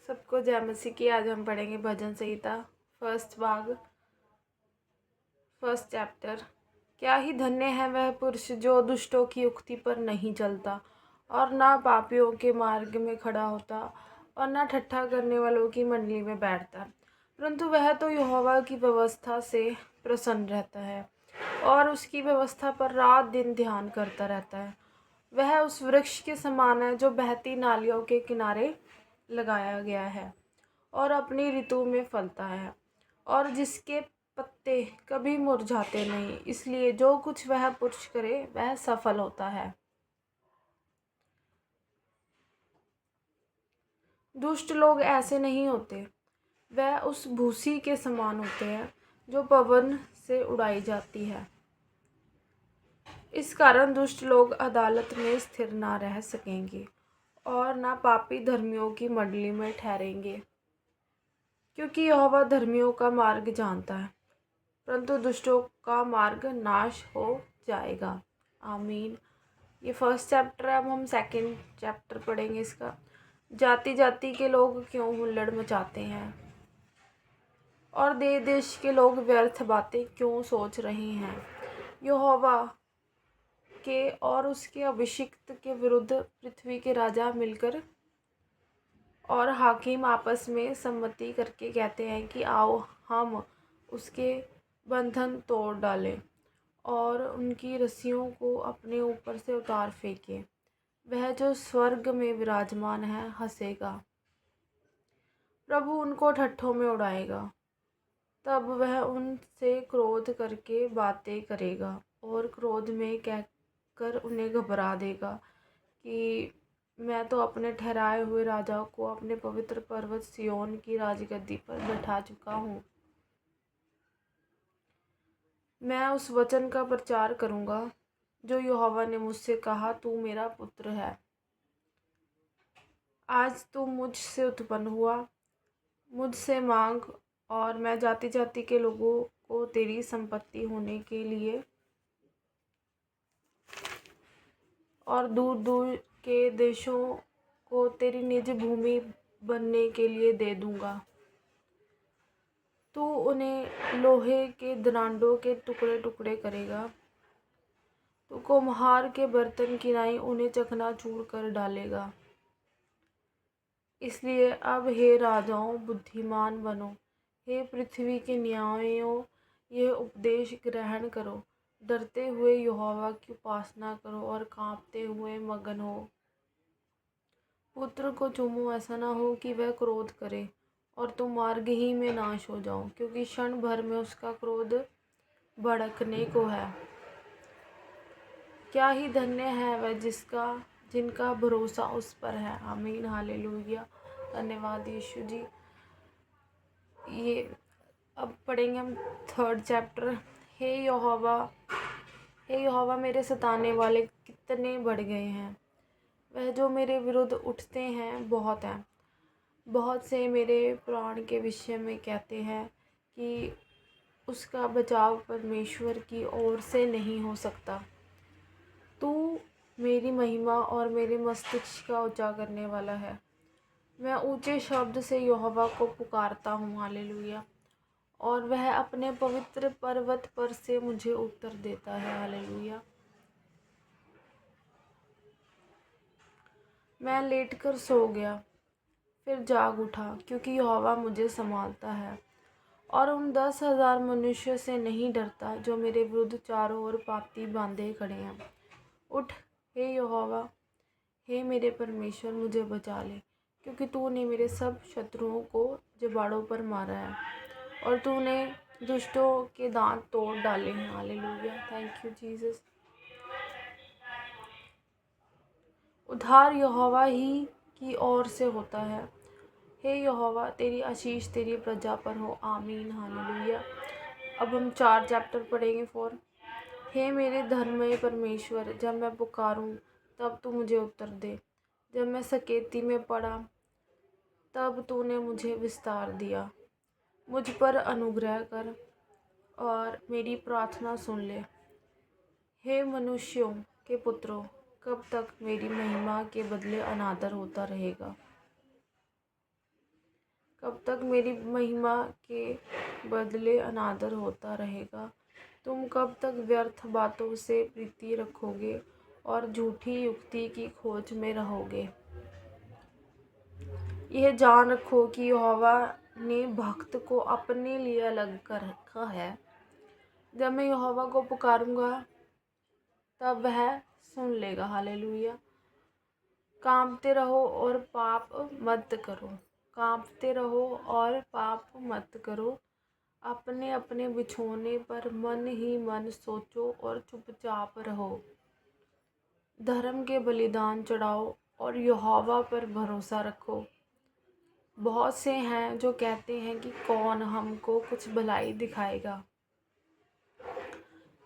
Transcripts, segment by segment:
सबको जय मसीह की। आज हम पढ़ेंगे भजन संहिता फर्स्ट भाग, फर्स्ट चैप्टर। क्या ही धन्य है वह पुरुष जो दुष्टों की युक्ति पर नहीं चलता और ना पापियों के मार्ग में खड़ा होता और ना ठट्ठा करने वालों की मंडली में बैठता, परंतु वह तो यहोवा की व्यवस्था से प्रसन्न रहता है और उसकी व्यवस्था पर रात दिन ध्यान करता रहता है। वह उस वृक्ष के समान है जो बहती नालियों के किनारे लगाया गया है और अपनी ऋतु में फलता है और जिसके पत्ते कभी मुरझाते नहीं। इसलिए जो कुछ वह पुरुष करे वह सफल होता है। दुष्ट लोग ऐसे नहीं होते, वह उस भूसी के समान होते हैं जो पवन से उड़ाई जाती है। इस कारण दुष्ट लोग अदालत में स्थिर ना रह सकेंगे और ना पापी धर्मियों की मंडली में ठहरेंगे, क्योंकि यहोवा धर्मियों का मार्ग जानता है, परंतु दुष्टों का मार्ग नाश हो जाएगा। आमीन। ये फर्स्ट चैप्टर है। अब हम सेकंड चैप्टर पढ़ेंगे इसका। जाति जाति के लोग क्यों हुल्लड़ मचाते हैं और देश देश के लोग व्यर्थ बातें क्यों सोच रहे हैं। यहोवा के और उसके अभिषिक्त के विरुद्ध पृथ्वी के राजा मिलकर और हाकिम आपस में सम्मति करके कहते हैं कि आओ हम उसके बंधन तोड़ डालें और उनकी रस्सियों को अपने ऊपर से उतार फेंकें। वह जो स्वर्ग में विराजमान है हंसेगा, प्रभु उनको ठट्ठों में उड़ाएगा। तब वह उनसे क्रोध करके बातें करेगा और क्रोध में कहकर उन्हें घबरा देगा कि मैं तो अपने ठहराए हुए राजा को अपने पवित्र पर्वत सिय्योन की राजगद्दी पर बैठा चुका हूँ। मैं उस वचन का प्रचार करूँगा जो यहोवा ने मुझसे कहा, तू मेरा पुत्र है, आज तू मुझसे उत्पन्न हुआ। मुझसे मांग और मैं जाति जाति के लोगों को तेरी संपत्ति होने के लिए और दूर दूर के देशों को तेरी निज भूमि बनने के लिए दे दूंगा। तू उन्हें लोहे के दरांडों के टुकड़े टुकड़े करेगा। तू कुम्हार के बर्तन की नाई उन्हें चकनाचूर कर डालेगा। इसलिए अब हे राजाओं बुद्धिमान बनो, हे पृथ्वी के न्यायों यह उपदेश ग्रहण करो। डरते हुए यहोवा की उपासना करो और कांपते हुए मगन हो। पुत्र को चूमो, ऐसा ना हो कि वह क्रोध करे और तुम मार्ग ही में नाश हो जाओ, क्योंकि क्षण भर में उसका क्रोध भड़कने को है। क्या ही धन्य है वह जिनका भरोसा उस पर है। आमीन। हालेलुया। धन्यवाद यीशु जी। ये अब पढ़ेंगे हम थर्ड चैप्टर। हे यहोवा मेरे सताने वाले कितने बढ़ गए हैं। वह जो मेरे विरुद्ध उठते हैं बहुत हैं। बहुत से मेरे प्राण के विषय में कहते हैं कि उसका बचाव परमेश्वर की ओर से नहीं हो सकता। तू मेरी महिमा और मेरे मस्तिष्क का ऊंचा करने वाला है। मैं ऊंचे शब्द से यहोवा को पुकारता हूँ। हालेलुया। और वह अपने पवित्र पर्वत पर से मुझे उत्तर देता है। हालेलुया। मैं लेटकर सो गया, फिर जाग उठा, क्योंकि यहोवा मुझे संभालता है और उन 10,000 मनुष्यों से नहीं डरता जो मेरे विरुद्ध चारों ओर पाती बांधे खड़े हैं। उठ हे यहोवा, हे मेरे परमेश्वर, मुझे बचा ले, क्योंकि तूने मेरे सब शत्रुओं को जबाड़ों पर मारा है और तूने दुष्टों के दांत तोड़ डाले हैं। हालेलुया। Thank you Jesus. उद्धार यहोवा ही की ओर से होता है। हे यहोवा, तेरी आशीष तेरी प्रजा पर हो। आमीन। हालेलुया। अब हम 4 चैप्टर पढ़ेंगे। 4। हे मेरे धर्ममय परमेश्वर, जब मैं पुकारूं तब तू मुझे उत्तर दे। जब मैं सकेती में पड़ा तब तूने मुझे विस्तार दिया। मुझ पर अनुग्रह कर और मेरी प्रार्थना सुन ले। हे मनुष्यों के पुत्रों, कब तक मेरी महिमा के बदले अनादर होता रहेगा। कब तक मेरी महिमा के बदले अनादर होता रहेगा? तुम कब तक व्यर्थ बातों से प्रीति रखोगे और झूठी युक्ति की खोज में रहोगे? यह जान रखो कि यहोवा ने भक्त को अपने लिए अलग कर रखा है। जब मैं यहोवा को पुकारूंगा तब वह सुन लेगा। हालेलुया। कांपते रहो और पाप मत करो। कांपते रहो और पाप मत करो। अपने अपने बिछौने पर मन ही मन सोचो और चुपचाप रहो। धर्म के बलिदान चढ़ाओ और यहोवा पर भरोसा रखो। बहुत से हैं जो कहते हैं कि कौन हमको कुछ भलाई दिखाएगा।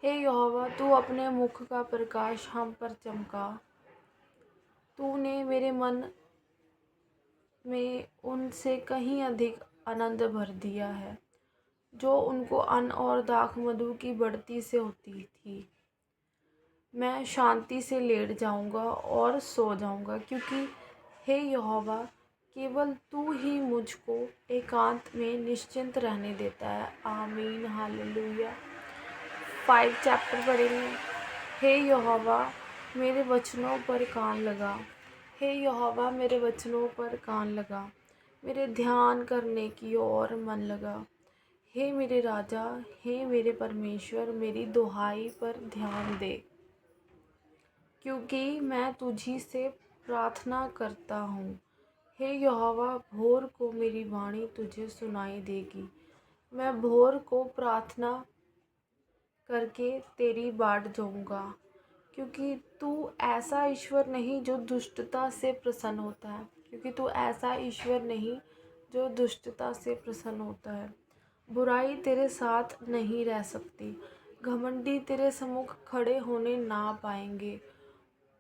हे यहोवा, तू अपने मुख का प्रकाश हम पर चमका। तूने मेरे मन में उनसे कहीं अधिक आनंद भर दिया है, जो उनको अन्न और दाख मधु की बढ़ती से होती थी। मैं शांति से लेट जाऊंगा और सो जाऊंगा, क्योंकि हे यहोवा, केवल तू ही मुझको एकांत में निश्चिंत रहने देता है। आमीन। हालेलुया। 5 चैप्टर पढ़ेंगे। हे यहोवा, मेरे वचनों पर कान लगा। हे यहोवा, मेरे वचनों पर कान लगा। मेरे ध्यान करने की ओर मन लगा। हे मेरे राजा, हे मेरे परमेश्वर, मेरी दुहाई पर ध्यान दे, क्योंकि मैं तुझी से प्रार्थना करता हूँ। हे यहोवा, भोर को मेरी वाणी तुझे सुनाई देगी। मैं भोर को प्रार्थना करके तेरी बाट जाऊँगा, क्योंकि तू ऐसा ईश्वर नहीं जो दुष्टता से प्रसन्न होता है। क्योंकि तू ऐसा ईश्वर नहीं जो दुष्टता से प्रसन्न होता है। बुराई तेरे साथ नहीं रह सकती। घमंडी तेरे सम्मुख खड़े होने ना पाएंगे।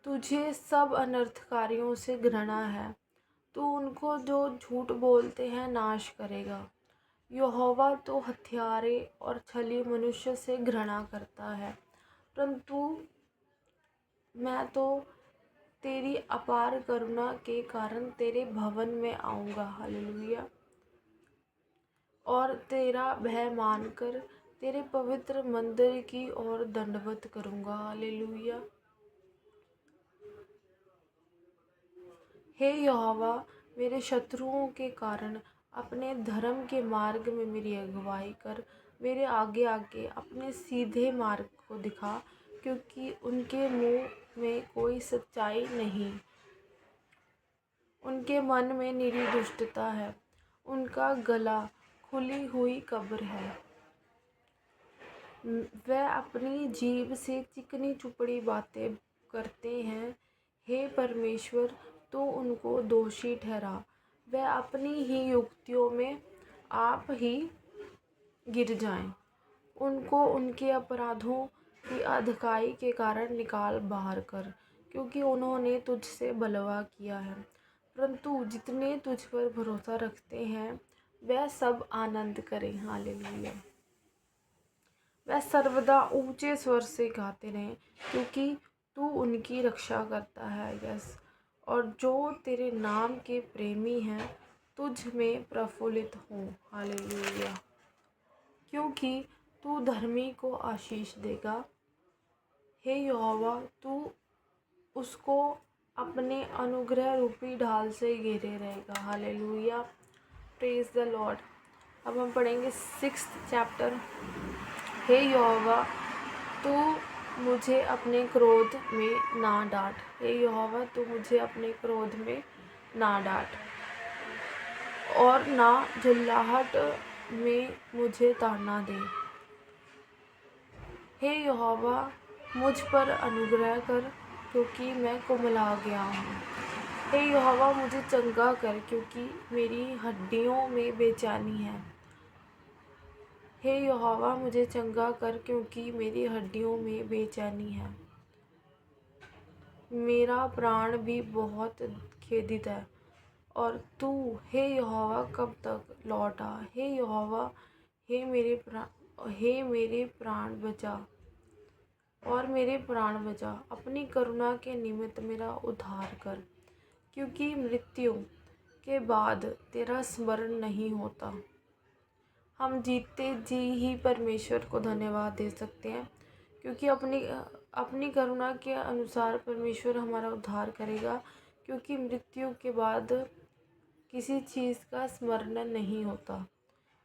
तुझे सब अनर्थकारियों से घृणा है। तू उनको जो झूठ बोलते हैं नाश करेगा। यहोवा तो हत्यारे और छली मनुष्य से घृणा करता है, परंतु मैं तो तेरी अपार करुणा के कारण तेरे भवन में आऊँगा। हालेलुया। और तेरा भय मानकर तेरे पवित्र मंदिर की ओर दंडवत करूँगा। हालेलुया। हे यहोवा, मेरे शत्रुओं के कारण अपने धर्म के मार्ग में मेरी अगुवाई कर। मेरे आगे आगे अपने सीधे मार्ग को दिखा, क्योंकि उनके मुंह में कोई सच्चाई नहीं। उनके मन में निरी दुष्टता है। उनका गला खुली हुई कब्र है। वह अपनी जीभ से चिकनी चुपड़ी बातें करते हैं। हे परमेश्वर, तो उनको दोषी ठहरा। वह अपनी ही युक्तियों में आप ही गिर जाएं। उनको उनके अपराधों की अधिकाई के कारण निकाल बाहर कर, क्योंकि उन्होंने तुझसे बलवा किया है। परंतु जितने तुझ पर भरोसा रखते हैं वह सब आनंद करें। हालेलुया। वह सर्वदा ऊंचे स्वर से गाते रहें, क्योंकि तू उनकी रक्षा करता है। यस। और जो तेरे नाम के प्रेमी हैं तुझ में प्रफुल्लित हों। हालेलुया। क्योंकि तू धर्मी को आशीष देगा। हे यहोवा, तू उसको अपने अनुग्रह रूपी ढाल से घेरे रहेगा। हालेलुया। Praise the Lord. अब हम पढ़ेंगे 6th चैप्टर। हे यहोवा, तू मुझे अपने क्रोध में ना डांट। हे यहोवा, तू मुझे अपने क्रोध में ना डांट और ना झुल्लाहट में मुझे ताड़ना दे। हे यहोवा, मुझ पर अनुग्रह कर, क्योंकि मैं कुम्हला गया हूँ। हे यहोवा, मुझे चंगा कर, क्योंकि मेरी हड्डियों में बेचैनी है। हे यहोवा, मुझे चंगा कर, क्योंकि मेरी हड्डियों में बेचैनी है। मेरा प्राण भी बहुत खेदित है। और तू हे यहोवा कब तक लौटा? हे यहोवा, हे मेरे प्राण बचा और मेरे प्राण बचा। अपनी करुणा के निमित्त मेरा उद्धार कर, क्योंकि मृत्यु के बाद तेरा स्मरण नहीं होता। हम जीते जी ही परमेश्वर को धन्यवाद दे सकते हैं, क्योंकि अपनी करुणा के अनुसार परमेश्वर हमारा उद्धार करेगा, क्योंकि मृत्यु के बाद किसी चीज़ का स्मरण नहीं होता।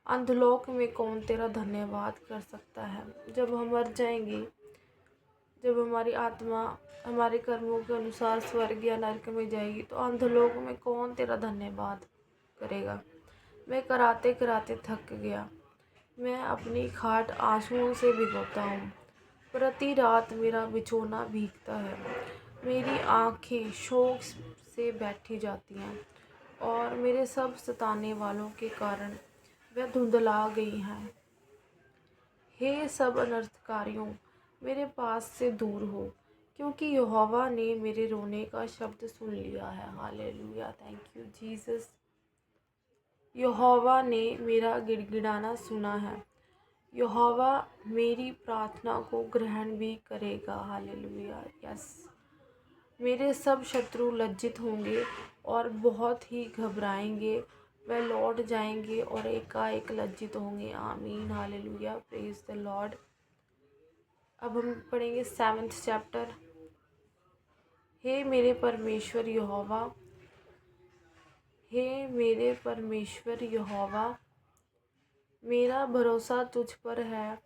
अंधलोक में कौन तेरा धन्यवाद कर सकता है? जब हम मर जाएंगे, जब हमारी आत्मा हमारे कर्मों के अनुसार स्वर्ग या नरक में जाएगी, तो अंधलोक में कौन तेरा धन्यवाद करेगा? मैं कराते कराते थक गया, मैं अपनी खाट आंसुओं से भिगोता हूँ। प्रति रात मेरा बिछौना भीगता है, मेरी आँखें शोक से बैठी जाती हैं और मेरे सब सताने वालों के कारण वह धुंधला गई हैं। हे सब अनर्थकारियों, मेरे पास से दूर हो, क्योंकि यहोवा ने मेरे रोने का शब्द सुन लिया है। Hallelujah, thank you Jesus. यहोवा ने मेरा गिड़गिड़ाना सुना है। यहोवा मेरी प्रार्थना को ग्रहण भी करेगा। Hallelujah, yes. मेरे सब शत्रु लज्जित होंगे और बहुत ही घबराएंगे, वह लौट जाएंगे और एकाएक लज्जित होंगे। आमीन, हालेलुया, प्रेज द लॉर्ड। अब हम पढ़ेंगे 7th चैप्टर। हे मेरे परमेश्वर यहोवा, हे मेरे परमेश्वर यहोवा, मेरा भरोसा तुझ पर है।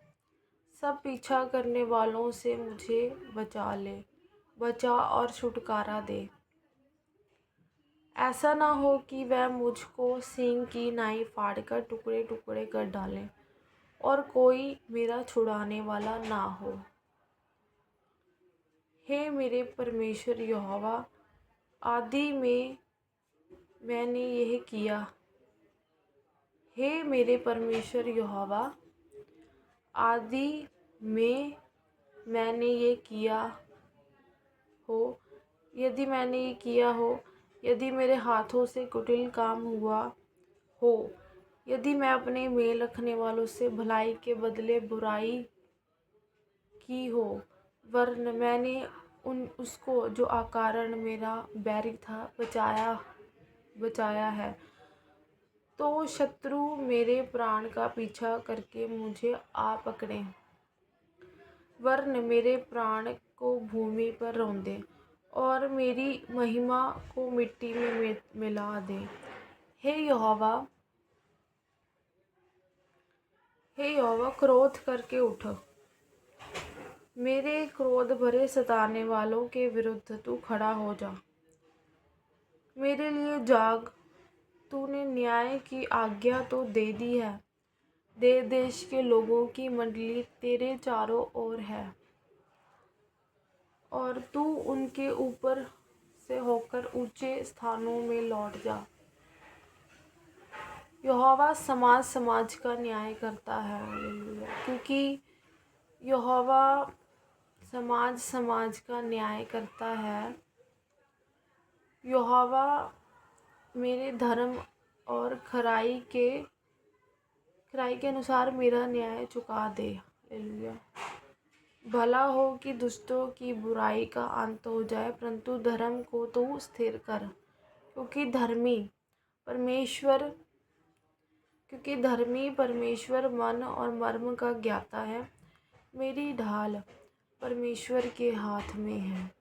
सब पीछा करने वालों से मुझे बचा ले, बचा और छुटकारा दे। ऐसा ना हो कि वह मुझको सींग की नाई फाड़कर टुकड़े टुकड़े कर डालें और कोई मेरा छुड़ाने वाला ना हो। हे मेरे परमेश्वर यहोवा, आदि में मैंने यह किया। हे मेरे परमेश्वर यहोवा, आदि में मैंने ये किया हो, यदि मैंने ये किया हो, यदि मेरे हाथों से कुटिल काम हुआ हो, यदि मैं अपने मेल रखने वालों से भलाई के बदले बुराई की हो, वरन मैंने उसको जो अकारण मेरा बैरी था बचाया है, तो शत्रु मेरे प्राण का पीछा करके मुझे आ पकड़े, वरन मेरे प्राण को भूमि पर रौंदे और मेरी महिमा को मिट्टी में मिला दे। हे यहोवा, क्रोध करके उठ, मेरे क्रोध भरे सताने वालों के विरुद्ध तू खड़ा हो जा। मेरे लिए जाग, तूने न्याय की आज्ञा तो दे दी है। देश के लोगों की मंडली तेरे चारों ओर है और तू उनके ऊपर से होकर ऊंचे स्थानों में लौट जा। यहोवा समाज का न्याय करता है। क्योंकि यहोवा समाज का न्याय करता है। यहोवा मेरे धर्म और खराई के अनुसार मेरा न्याय चुका दे। हालेलुया। भला हो कि दुष्टों की बुराई का अंत हो जाए, परंतु धर्म को तू स्थिर कर, क्योंकि धर्मी परमेश्वर मन और मर्म का ज्ञाता है। मेरी ढाल परमेश्वर के हाथ में है,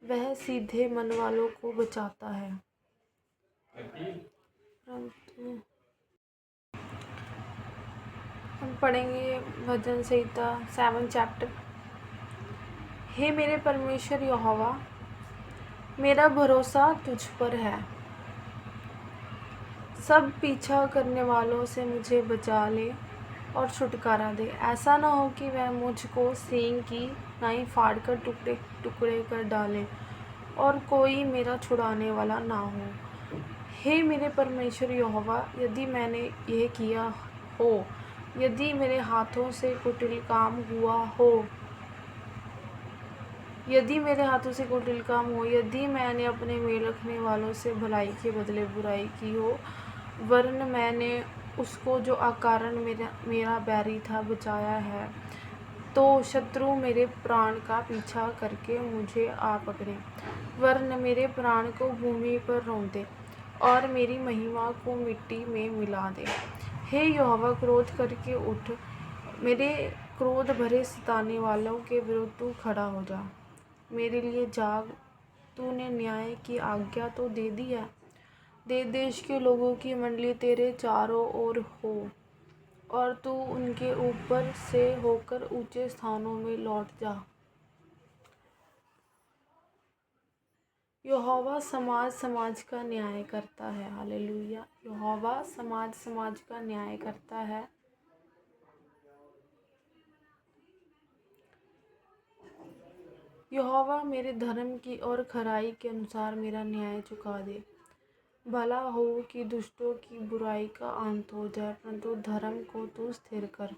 वह सीधे मन वालों को बचाता है। परंतु हम पढ़ेंगे भजन संहिता 7 चैप्टर। हे मेरे परमेश्वर यहोवा, मेरा भरोसा तुझ पर है। सब पीछा करने वालों से मुझे बचा ले और छुटकारा दे। ऐसा ना हो कि वह मुझको सींग की नाई फाड़कर टुकड़े टुकड़े कर डाले और कोई मेरा छुड़ाने वाला ना हो। हे मेरे परमेश्वर यहोवा, यदि मैंने यह किया हो, यदि मेरे हाथों से कुटिल काम हुआ हो, यदि मैंने अपने मेल रखने वालों से भलाई के बदले बुराई की हो, वरन मैंने उसको जो अकारण मेरा बैरी था बचाया है, तो शत्रु मेरे प्राण का पीछा करके मुझे आ पकड़े, वरन मेरे प्राण को भूमि पर रौंदे और मेरी महिमा को मिट्टी में मिला दे। हे यहोवा, क्रोध करके उठ, मेरे क्रोध भरे सताने वालों के विरुद्ध तू खड़ा हो जा। मेरे लिए जाग, तूने न्याय की आज्ञा तो दे दी है। देश देश के लोगों की मंडली तेरे चारों ओर हो, और तू उनके ऊपर से होकर ऊंचे स्थानों में लौट जा। यहोवा समाज समाज का न्याय करता है। हालेलुया। यहोवा समाज समाज का न्याय करता है। यहोवा मेरे धर्म की और खराई के अनुसार मेरा न्याय चुका दे। भला हो कि दुष्टों की बुराई का अंत हो जाए, परंतु धर्म को तू स्थिर कर,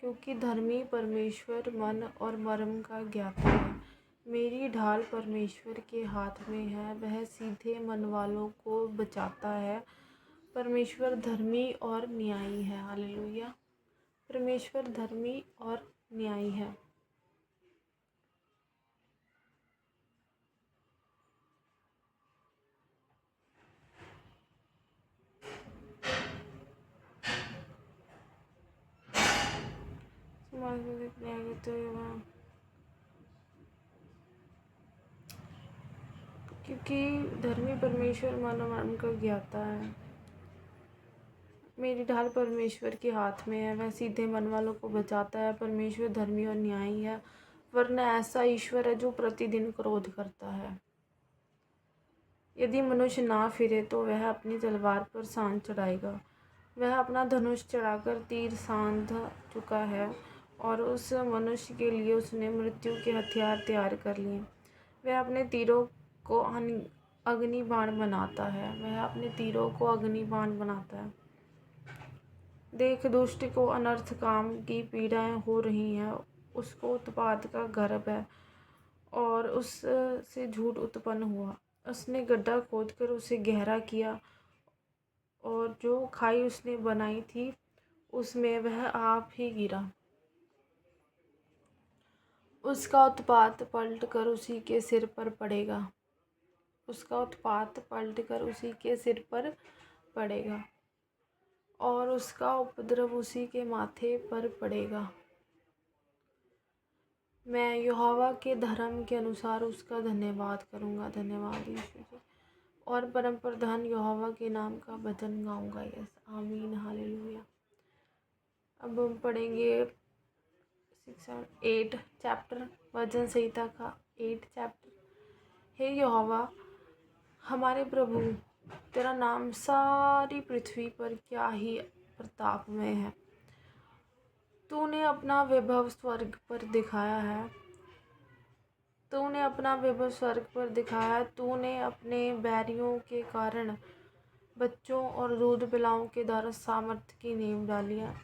क्योंकि धर्मी परमेश्वर मन और मर्म का ज्ञाता है। मेरी ढाल परमेश्वर के हाथ में है, वह सीधे मन वालों को बचाता है। परमेश्वर धर्मी और न्यायी है। हालेलुया। परमेश्वर धर्मी और न्यायी है। समाज में न्याय करते हुए, क्योंकि धर्मी परमेश्वर मन और मर्म का ज्ञाता है। मेरी ढाल परमेश्वर के हाथ में है, वह सीधे मन वालों को बचाता है। परमेश्वर धर्मी और न्यायी है, वरना ऐसा ईश्वर है जो प्रतिदिन क्रोध करता है। यदि मनुष्य ना फिरे तो वह अपनी तलवार पर सांध चढ़ाएगा। वह अपना धनुष चढ़ाकर तीर सांध चुका है, और उस मनुष्य के लिए उसने मृत्यु के हथियार तैयार कर लिए। वह अपने तीरों को अग्नि बाण बनाता है। वह अपने तीरों को अग्नि बाण बनाता है। देख, दुष्ट को अनर्थ काम की पीड़ाएं हो रही हैं। उसको उत्पात का गर्भ है, और उससे झूठ उत्पन्न हुआ। उसने गड्ढा खोदकर उसे गहरा किया, और जो खाई उसने बनाई थी उसमें वह आप ही गिरा। उसका उत्पात पलट कर उसी के सिर पर पड़ेगा। उसका उत्पात पलट कर उसी के सिर पर पड़ेगा, और उसका उपद्रव उसी के माथे पर पड़ेगा। मैं यहोवा के धर्म के अनुसार उसका धन्यवाद करूँगा। धन्यवाद यीशु जी। और परम प्रधान यहोवा के नाम का भजन गाऊंगा। यस, आमीन, हालेलुया। अब हम पढ़ेंगे 8 चैप्टर, भजन संहिता का 8 चैप्टर। हे यहोवा हमारे प्रभु, तेरा नाम सारी पृथ्वी पर क्या ही प्रताप में है। तूने अपना वैभव स्वर्ग पर दिखाया है। तूने अपना वैभव स्वर्ग पर दिखाया है। तूने अपने बैरियों के कारण बच्चों और दूध पिलाओं के द्वारा सामर्थ्य की नींव डाली है,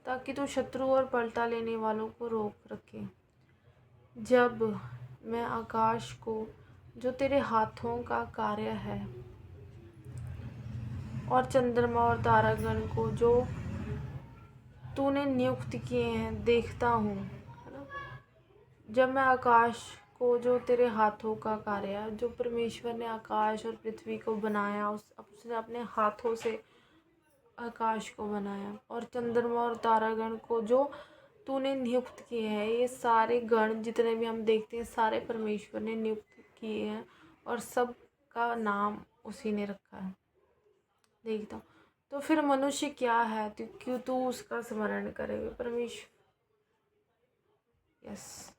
ताकि तू शत्रु और पलटा लेने वालों को रोक रखे। जब मैं आकाश को, जो तेरे हाथों का कार्य है, और चंद्रमा और तारागण को, जो तूने नियुक्त किए हैं, देखता हूँ, है ना। जब मैं आकाश को, जो तेरे हाथों का कार्य है, जो परमेश्वर ने आकाश और पृथ्वी को बनाया, उसने अपने हाथों से आकाश को बनाया, और चंद्रमा और तारागण को जो तूने नियुक्त किए हैं। ये सारे गण जितने भी हम देखते हैं, सारे परमेश्वर ने नियुक्त किए हैं, और सब का नाम उसी ने रखा है। देखता हूँ, तो फिर मनुष्य क्या है तो क्यों तू उसका स्मरण करेगा। परमेश्वर, यस।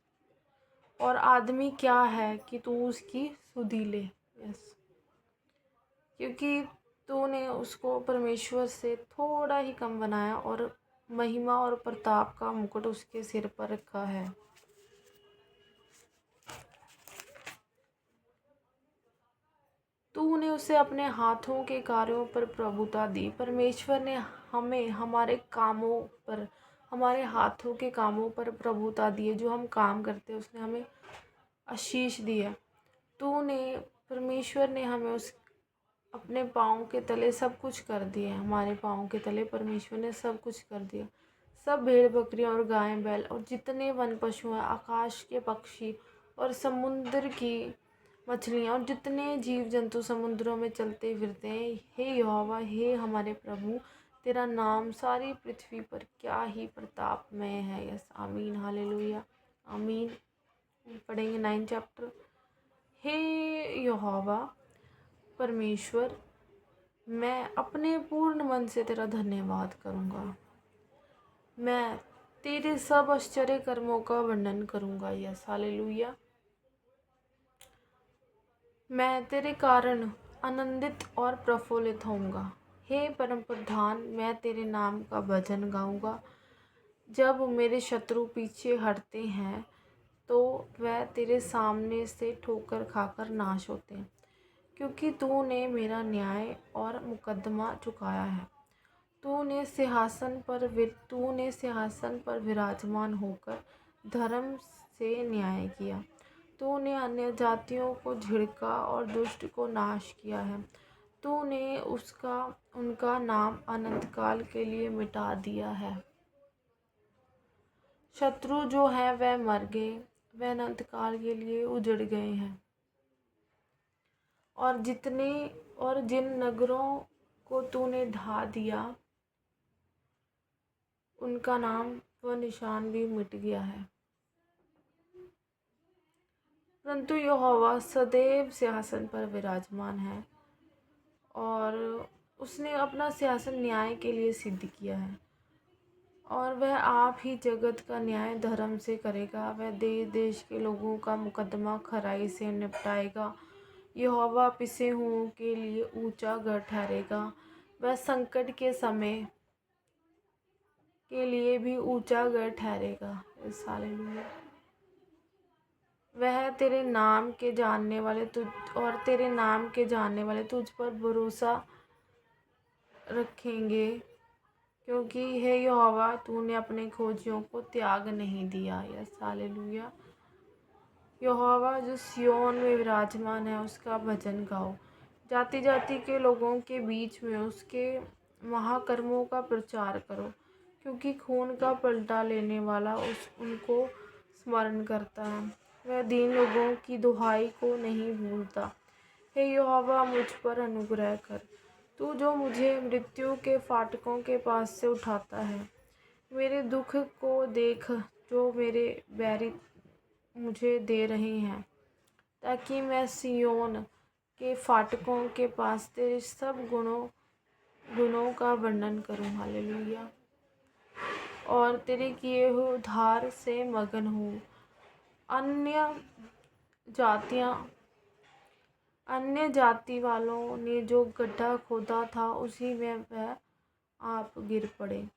और आदमी क्या है कि तू उसकी सुधि ले। यस, क्योंकि तूने उसको परमेश्वर से थोड़ा ही कम बनाया, और महिमा और प्रताप का मुकुट उसके सिर पर रखा है। तूने उसे अपने हाथों के कार्यों पर प्रभुता दी। परमेश्वर ने हमें हमारे कामों पर, हमारे हाथों के कामों पर प्रभुता दी है। जो हम काम करते हैं उसने हमें आशीष दी है। तूने, परमेश्वर ने हमें उस अपने पाँव के तले सब कुछ कर दिया। हमारे पाँव के तले परमेश्वर ने सब कुछ कर दिया। सब भेड़ बकरियाँ और गायें बैल और जितने वन पशु हैं, आकाश के पक्षी और समुद्र की मछलियाँ और जितने जीव जंतु समुद्रों में चलते फिरते हैं। हे यहोवा, हे हमारे प्रभु, तेरा नाम सारी पृथ्वी पर क्या ही प्रतापमय है। यस, आमीन, हालेलुया, आमीन। पढ़ेंगे 9 चैप्टर। हे यहोवा परमेश्वर, मैं अपने पूर्ण मन से तेरा धन्यवाद करूँगा। मैं तेरे सब आश्चर्य कर्मों का वर्णन करूँगा। Yes, hallelujah. मैं तेरे कारण आनंदित और प्रफुल्लित होऊंगा। हे परम प्रधान, मैं तेरे नाम का भजन गाऊंगा। जब मेरे शत्रु पीछे हटते हैं तो वह तेरे सामने से ठोकर खाकर नाश होते हैं, क्योंकि तूने मेरा न्याय और मुकद्दमा चुकाया है। तूने सिंहासन पर विराजमान होकर धर्म से न्याय किया। तूने अन्य जातियों को झिड़का और दुष्ट को नाश किया है। तूने उनका नाम अनंत काल के लिए मिटा दिया है। शत्रु जो है वह मर गए, वह अनंत काल के लिए उजड़ गए हैं। और जिन नगरों को तूने ढा दिया, उनका नाम व निशान भी मिट गया है। परंतु यहोवा सदैव सिंहासन पर विराजमान है और उसने अपना सिंहासन न्याय के लिए सिद्ध किया है। और वह आप ही जगत का न्याय धर्म से करेगा। वह देश देश के लोगों का मुकद्दमा खराई से निपटाएगा। यहोवा पिसे हुओं के लिए ऊंचा गढ़ ठहरेगा। वह संकट के समय के लिए भी ऊंचा गढ़ ठहरेगा। हालेलुया। वह तेरे नाम के जानने वाले तुझ पर भरोसा रखेंगे, क्योंकि हे यहोवा, तूने अपने खोजियों को त्याग नहीं दिया। Yes, hallelujah. यहोवा जो सिय्योन में विराजमान है, उसका भजन गाओ। जाति जाति के लोगों के बीच में उसके महाकर्मों का प्रचार करो, क्योंकि खून का पलटा लेने वाला उनको स्मरण करता है। वह दीन लोगों की दुहाई को नहीं भूलता। हे यहोवा, मुझ पर अनुग्रह कर। तू जो मुझे मृत्यु के फाटकों के पास से उठाता है। मेरे दुख को देख जो मेरे बैरी मुझे दे रहे हैं, ताकि मैं सिय्योन के फाटकों के पास तेरे सब गुणों का वर्णन करूं। हालेलुया। और तेरे किए हुए उद्धार से मगन हूँ। अन्य जाति वालों ने जो गड्ढा खोदा था, उसी में वह आप गिर पड़े।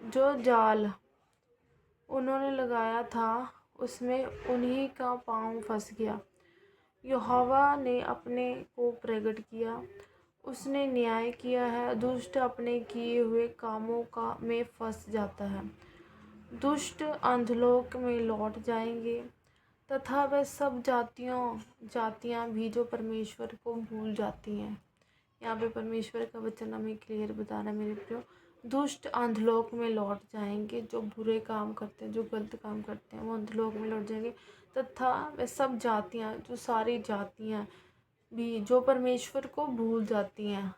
जो जाल उन्होंने लगाया था, उसमें उन्हीं का पाँव फंस गया। यहोवा ने अपने को प्रगट किया, उसने न्याय किया है। दुष्ट अपने किए हुए कामों में फंस जाता है। दुष्ट अंधलोक में लौट जाएंगे, तथा वह सब जातियां भी जो परमेश्वर को भूल जाती हैं। यहाँ पे परमेश्वर का वचन हमें क्लियर बता रहा है मेरे प्रियो। दुष्ट अंधलोक में लौट जाएंगे। जो बुरे काम करते हैं, जो गलत काम करते हैं, वो अंधलोक में लौट जाएंगे। तथा वह सब जातियाँ, जो सारी जातियाँ भी जो परमेश्वर को भूल जाती हैं,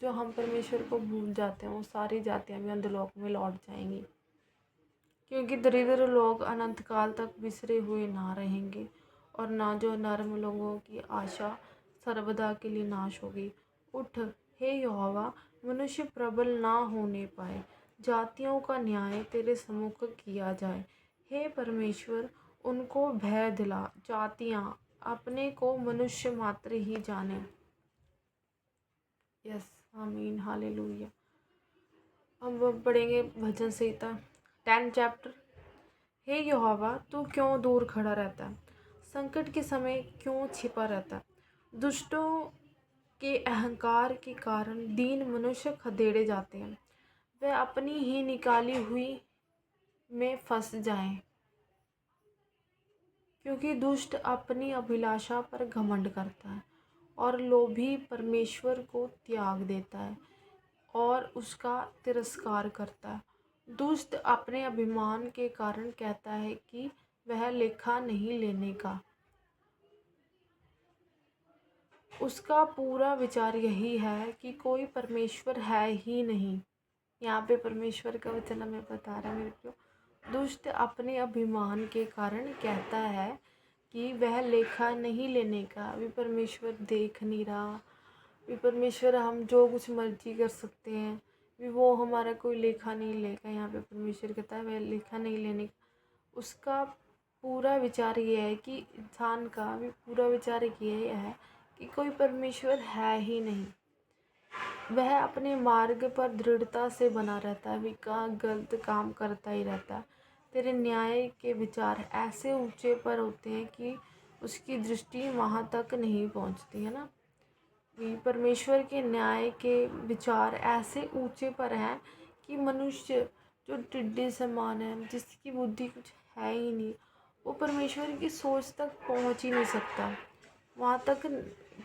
जो हम परमेश्वर को भूल जाते हैं, वो सारी जातियाँ भी अंधलोक में लौट जाएंगी। क्योंकि दरिद्र लोग अनंत काल तक बिसरे हुए ना रहेंगे, और ना जो नर्म लोगों की आशा सर्वदा के लिए नाश होगी। उठ हे यहोवा, मनुष्य प्रबल ना होने पाए। जातियों का न्याय तेरे सम्मुख किया जाए। हे परमेश्वर, उनको भय दिला। जातियाँ अपने को मनुष्य मात्र ही जाने। यस, आमीन, हालेलुया। अब पढ़ेंगे भजन संहिता 10 चैप्टर। हे यहोवा, तू क्यों दूर खड़ा रहता है? संकट के समय क्यों छिपा रहता है? दुष्टों के अहंकार के कारण दीन मनुष्य खदेड़े जाते हैं। वे अपनी ही निकाली हुई में फंस जाएं, क्योंकि दुष्ट अपनी अभिलाषा पर घमंड करता है और लोभी परमेश्वर को त्याग देता है और उसका तिरस्कार करता है। दुष्ट अपने अभिमान के कारण कहता है कि वह लेखा नहीं लेने का। उसका पूरा विचार यही है कि कोई परमेश्वर है ही नहीं। यहाँ पे परमेश्वर का वचन हमें बता रहा है मेरे को। दुष्ट अपने अभिमान के कारण कहता है कि वह लेखा नहीं लेने का, अभी परमेश्वर देख नहीं रहा, अभी परमेश्वर हम जो कुछ मर्जी कर सकते हैं, भी वो हमारा कोई लेखा नहीं लेगा। यहाँ पे परमेश्वर कहता है वह लेखा नहीं लेने का। उसका पूरा विचार ये है कि इंसान का भी पूरा विचार ये है कि कोई परमेश्वर है ही नहीं। वह अपने मार्ग पर दृढ़ता से बना रहता है, भी गलत काम करता ही रहता है। तेरे न्याय के विचार ऐसे ऊंचे पर होते हैं कि उसकी दृष्टि वहाँ तक नहीं पहुँचती, है ना। भी परमेश्वर के न्याय के विचार ऐसे ऊंचे पर हैं कि मनुष्य जो टिड्डे समान है, जिसकी बुद्धि कुछ है ही नहीं, वो परमेश्वर की सोच तक पहुँच ही नहीं सकता। वहाँ तक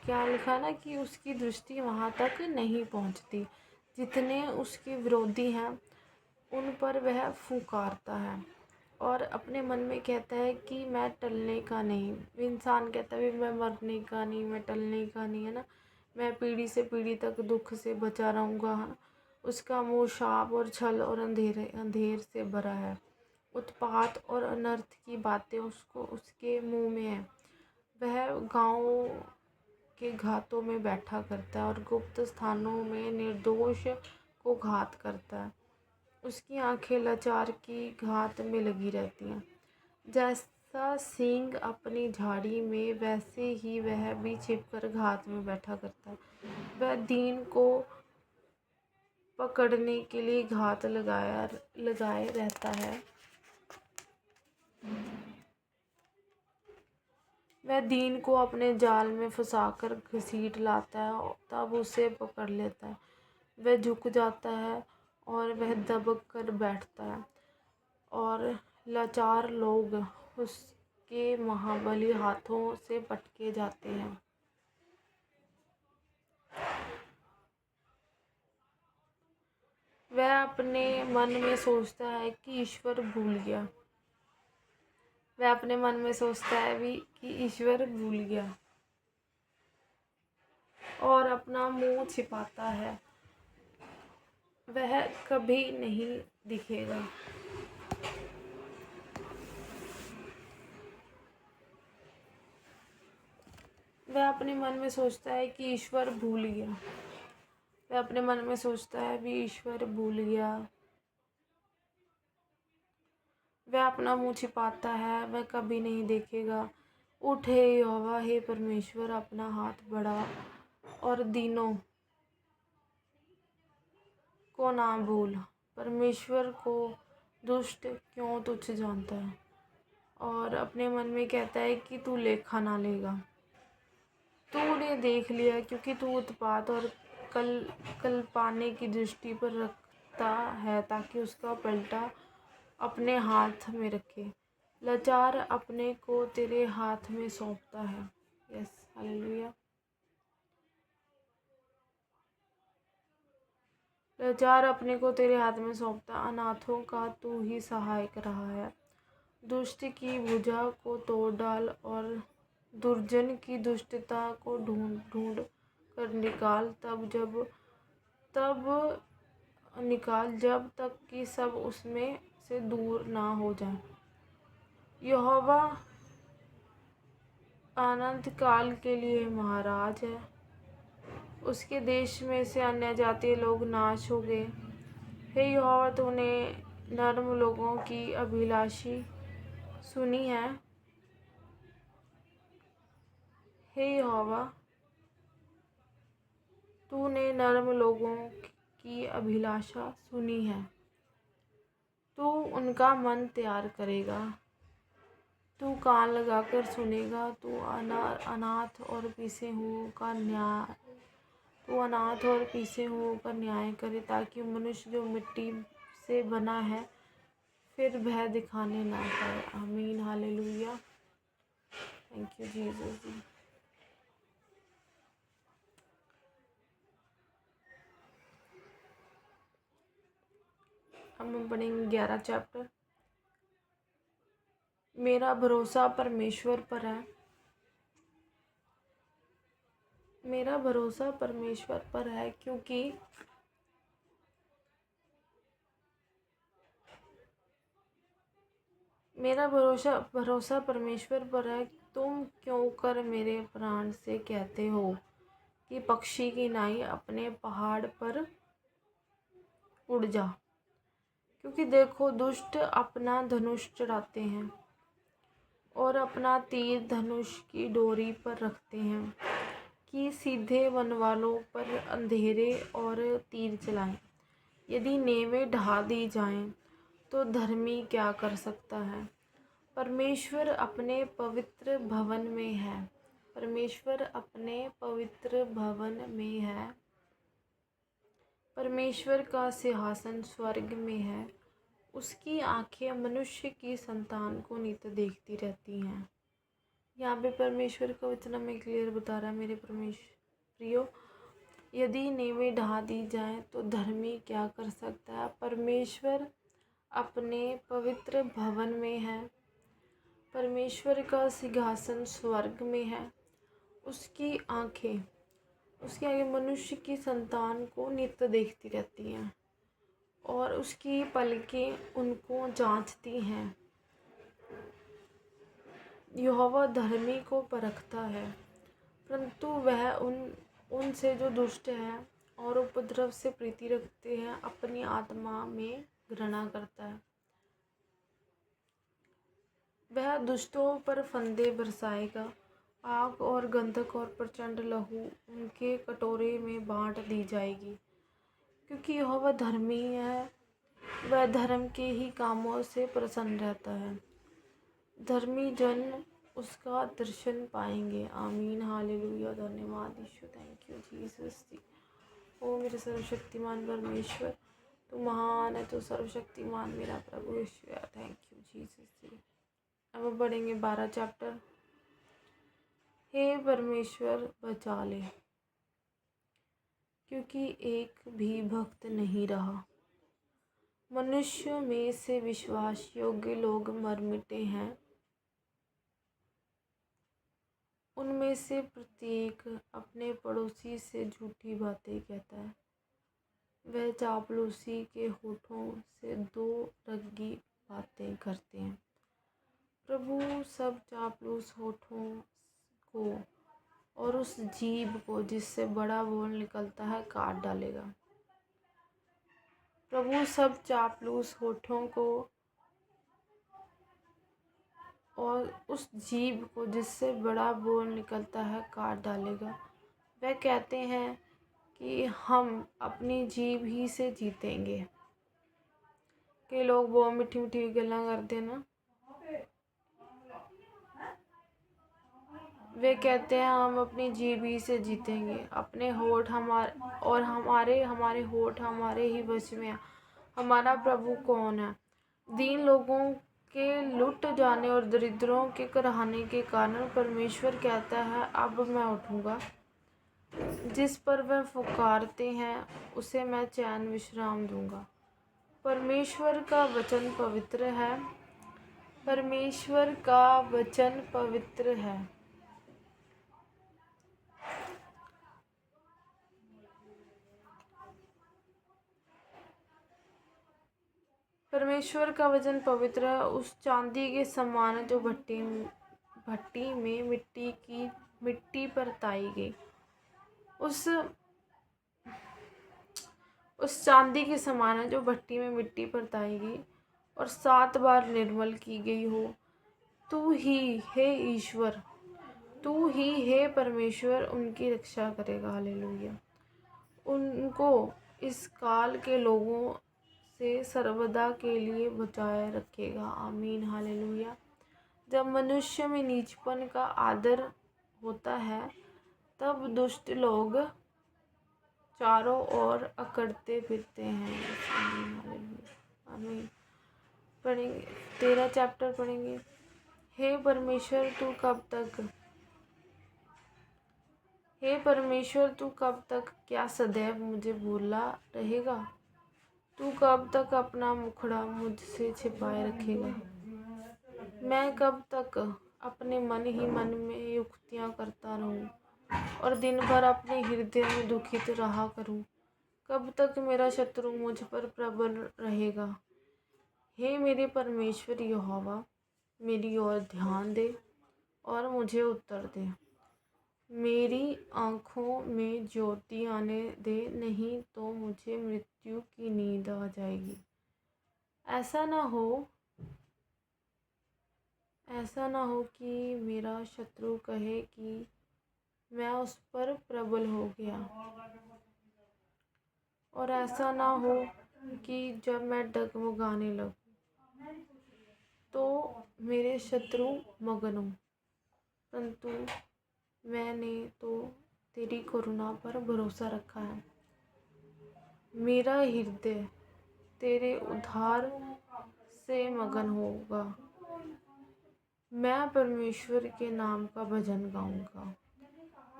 क्या लिखा है ना कि उसकी दृष्टि वहाँ तक नहीं पहुँचती। जितने उसके विरोधी हैं उन पर वह फुकारता है और अपने मन में कहता है कि मैं टलने का नहीं। इंसान कहता है मैं मरने का नहीं, मैं टलने का नहीं, है ना, मैं पीढ़ी से पीढ़ी तक दुख से बचा रहूँगा। उसका मुँह शाप और छल और अंधेर से भरा है। उत्पात और अनर्थ की बातें उसके मुँह में है। वह गाँव के घातों में बैठा करता है और गुप्त स्थानों में निर्दोष को घात करता है। उसकी आंखें लाचार की घात में लगी रहती हैं। जैसा सींग अपनी झाड़ी में, वैसे ही वह भी छिपकर घात में बैठा करता है। वह दीन को पकड़ने के लिए घात लगाए रहता है। वह दीन को अपने जाल में फंसाकर घसीट लाता है और तब उसे पकड़ लेता है। वह झुक जाता है और वह दबक कर बैठता है और लाचार लोग उसके महाबली हाथों से पटके जाते हैं। वह अपने मन में सोचता है कि ईश्वर भूल गया। वह अपने मन में सोचता है भी कि ईश्वर भूल गया और अपना मुंह छिपाता है। वह कभी नहीं दिखेगा। वह अपने मन में सोचता है कि ईश्वर भूल गया। वह अपने मन में सोचता है भी ईश्वर भूल गया। वह अपना मुंह छिपाता है, वह कभी नहीं देखेगा। उठ हे यहोवा, हे परमेश्वर, अपना हाथ बढ़ा और दीनों को ना भूल। परमेश्वर को दुष्ट क्यों तुच्छ जानता है और अपने मन में कहता है कि तू लेखा ना लेगा। तूने देख लिया क्योंकि तू उत्पात और कल पाने की दृष्टि पर रखता है, ताकि उसका पलटा अपने हाथ में रखे। लाचार अपने को तेरे हाथ में सौंपता है। Yes, hallelujah. लाचार अपने को तेरे हाथ में सौंपता, अनाथों का तू ही सहायक रहा है। दुष्ट की भुजा को तोड़ डाल और दुर्जन की दुष्टता को ढूंढ ढूंढ कर निकाल, तब निकाल जब तक कि सब उसमें से दूर ना हो जाए। यहोवा अनंत काल के लिए महाराज है। उसके देश में से अन्य जातीय लोग नाश हो गए। हे यहोवा, तूने नर्म लोगों की अभिलाषी सुनी है। हे यहोवा, तूने नर्म लोगों की अभिलाषा सुनी है। तू उनका मन तैयार करेगा। तू कान लगाकर सुनेगा। तू अनाथ और पीसे हुओं का न्याय करे, ताकि मनुष्य जो मिट्टी से बना है फिर भय दिखाने ना पाए। आमीन, हालेलुया। Thank you Jesus. हम पढ़ेंगे 11 चैप्टर। मेरा भरोसा परमेश्वर पर है। मेरा भरोसा परमेश्वर पर है, क्योंकि मेरा भरोसा परमेश्वर पर है। तुम क्यों कर मेरे प्राण से कहते हो कि पक्षी की नाई अपने पहाड़ पर उड़ जा। क्योंकि देखो, दुष्ट अपना धनुष चढ़ाते हैं और अपना तीर धनुष की डोरी पर रखते हैं कि सीधे वनवालों पर अंधेरे और तीर चलाएं। यदि नेवें ढा दी जाएं तो धर्मी क्या कर सकता है। परमेश्वर अपने पवित्र भवन में है। परमेश्वर अपने पवित्र भवन में है। परमेश्वर का सिंहासन स्वर्ग में है। उसकी आंखें मनुष्य की संतान को नित्य देखती रहती हैं। यहाँ पे परमेश्वर का वचन हमें क्लियर बता रहा है, मेरे प्रियो, यदि नेवें ढा दी जाएं तो धर्मी क्या कर सकता है। परमेश्वर अपने पवित्र भवन में है। परमेश्वर का सिंहासन स्वर्ग में है। उसकी आंखें मनुष्य की संतान को नित्य देखती रहती हैं और उसकी पलकें उनको जांचती हैं। यहोवा धर्मी को परखता है, परंतु वह उनसे जो दुष्ट हैं और उपद्रव से प्रीति रखते हैं अपनी आत्मा में घृणा करता है। वह दुष्टों पर फंदे बरसाएगा। आग और गंधक और प्रचंड लहू उनके कटोरे में बांट दी जाएगी। क्योंकि यहोवा धर्मी है, वह धर्म के ही कामों से प्रसन्न रहता है। धर्मी जन उसका दर्शन पाएंगे। आमीन, हालेलुया, धन्यवाद यीशु, थैंक यू जीसस। ओ मेरे सर्वशक्तिमान परमेश्वर, तू महान है, तू सर्वशक्तिमान मेरा प्रभु यीशु है। Thank you Jesus. अब हम पढ़ेंगे 12 चैप्टर। हे परमेश्वर बचा ले, क्योंकि एक भी भक्त नहीं रहा। मनुष्यों में से विश्वास योग्य लोग मर मिटे हैं। उनमें से प्रत्येक अपने पड़ोसी से झूठी बातें कहता है। वह चापलूसी के होठों से दो रंगी बातें करते हैं। प्रभु सब चापलूस होठों को और उस जीभ को जिससे बड़ा बोल निकलता है काट डालेगा। प्रभु सब चापलूस होठों को और उस जीभ को जिससे बड़ा बोल निकलता है काट डालेगा। वह कहते हैं कि हम अपनी जीभ ही से जीतेंगे। कई लोग बहुत मीठी मीठी गल्लां करते ना, वे कहते हैं हम अपनी जीभ ही से जीतेंगे। अपने होठ हमारे होठ हमारे ही वश में है। हमारा प्रभु कौन है। दीन लोगों के लुट जाने और दरिद्रों के कराहने के कारण परमेश्वर कहता है, अब मैं उठूंगा। जिस पर वह पुकारते हैं उसे मैं चैन विश्राम दूंगा। परमेश्वर का वचन पवित्र है। परमेश्वर का वचन पवित्र है। परमेश्वर का वचन पवित्र है। उस चांदी के समान जो भट्टी में मिट्टी पर ताई गई। उस चांदी के समान है जो भट्टी में मिट्टी पर ताई गई और 7 बार निर्मल की गई हो। तू ही हे ईश्वर, तू ही हे परमेश्वर उनकी रक्षा करेगा। हालेलुया। उनको इस काल के लोगों से सर्वदा के लिए बचाए रखेगा। आमीन, हालेलुया। जब मनुष्य में नीचपन का आदर होता है तब दुष्ट लोग चारों ओर अकड़ते फिरते हैं। आमीन, हालेलुया, आमीन। पढ़ेंगे 13 चैप्टर पढ़ेंगे। हे परमेश्वर तू कब तक क्या सदैव मुझे भूला रहेगा। तू कब तक अपना मुखड़ा मुझसे छिपाए रखेगा। मैं कब तक अपने मन ही मन में युक्तियाँ करता रहूं। और दिन भर अपने हृदय में दुखित रहा करूं। कब तक मेरा शत्रु मुझ पर प्रबल रहेगा? हे मेरे परमेश्वर यहोवा, मेरी ओर ध्यान दे और मुझे उत्तर दे। मेरी आँखों में ज्योति आने दे, नहीं तो मुझे मृत्यु की नींद आ जाएगी। ऐसा ना हो कि मेरा शत्रु कहे कि मैं उस पर प्रबल हो गया, और ऐसा ना हो कि जब मैं डगमगाने लगूं तो मेरे शत्रु मगन हों। परंतु मैंने तो तेरी करुणा पर भरोसा रखा है। मेरा हृदय तेरे उद्धार से मगन होगा। मैं परमेश्वर के नाम का भजन गाऊंगा।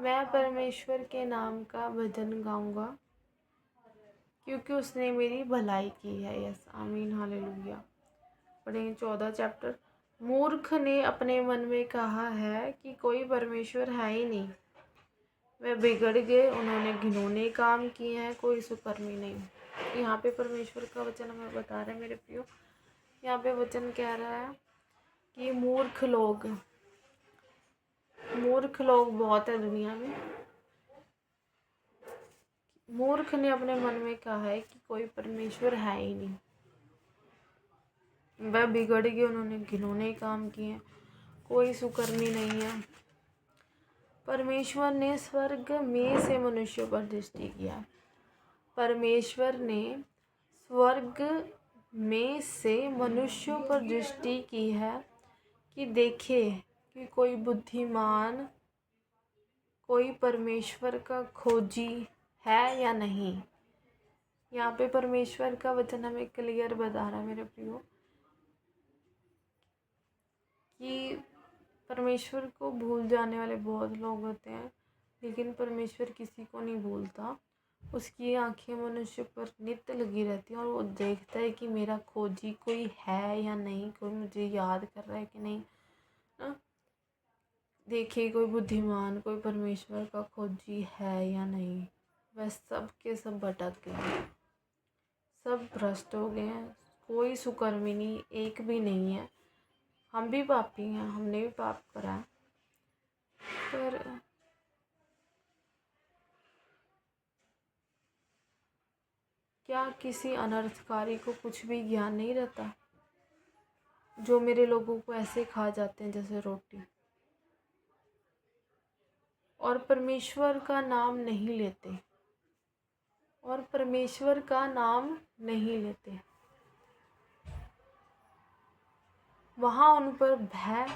मैं परमेश्वर के नाम का भजन गाऊंगा, क्योंकि उसने मेरी भलाई की है। यस, आमीन, हालेलुया। पढ़ेंगे 14 चैप्टर। मूर्ख ने अपने मन में कहा है कि कोई परमेश्वर है ही नहीं। वे बिगड़ गए, उन्होंने घिनौने काम किए हैं, कोई सुकर्मी नहीं। यहाँ पे परमेश्वर का वचन हमें बता रहा है मेरे प्रियो। यहाँ पे वचन कह रहा है कि मूर्ख लोग बहुत है दुनिया में। मूर्ख ने अपने मन में कहा है कि कोई परमेश्वर है ही नहीं। वह बिगड़ गए, उन्होंने घिनौने काम किए, कोई सुकर्मी नहीं है। परमेश्वर ने स्वर्ग में से मनुष्य पर दृष्टि किया। परमेश्वर ने स्वर्ग में से मनुष्यों पर दृष्टि की है कि देखे कि कोई बुद्धिमान, कोई परमेश्वर का खोजी है या नहीं। यहाँ पे परमेश्वर का वचन हमें क्लियर बता रहा है मेरे प्रियो कि परमेश्वर को भूल जाने वाले बहुत लोग होते हैं, लेकिन परमेश्वर किसी को नहीं भूलता। उसकी आंखें मनुष्य पर नित्य लगी रहती हैं और वो देखता है कि मेरा खोजी कोई है या नहीं, कोई मुझे याद कर रहा है कि नहीं ना। देखिए, कोई बुद्धिमान, कोई परमेश्वर का खोजी है या नहीं। वह सब के सब भटक गए, सब भ्रष्ट हो गए हैं। कोई सुकर्मी नहीं, एक भी नहीं है। हम भी पापी हैं, हमने भी पाप करा है, पर क्या किसी अनर्थकारी को कुछ भी ज्ञान नहीं रहता, जो मेरे लोगों को ऐसे खा जाते हैं जैसे रोटी, और परमेश्वर का नाम नहीं लेते, और परमेश्वर का नाम नहीं लेते। वहाँ उन पर भय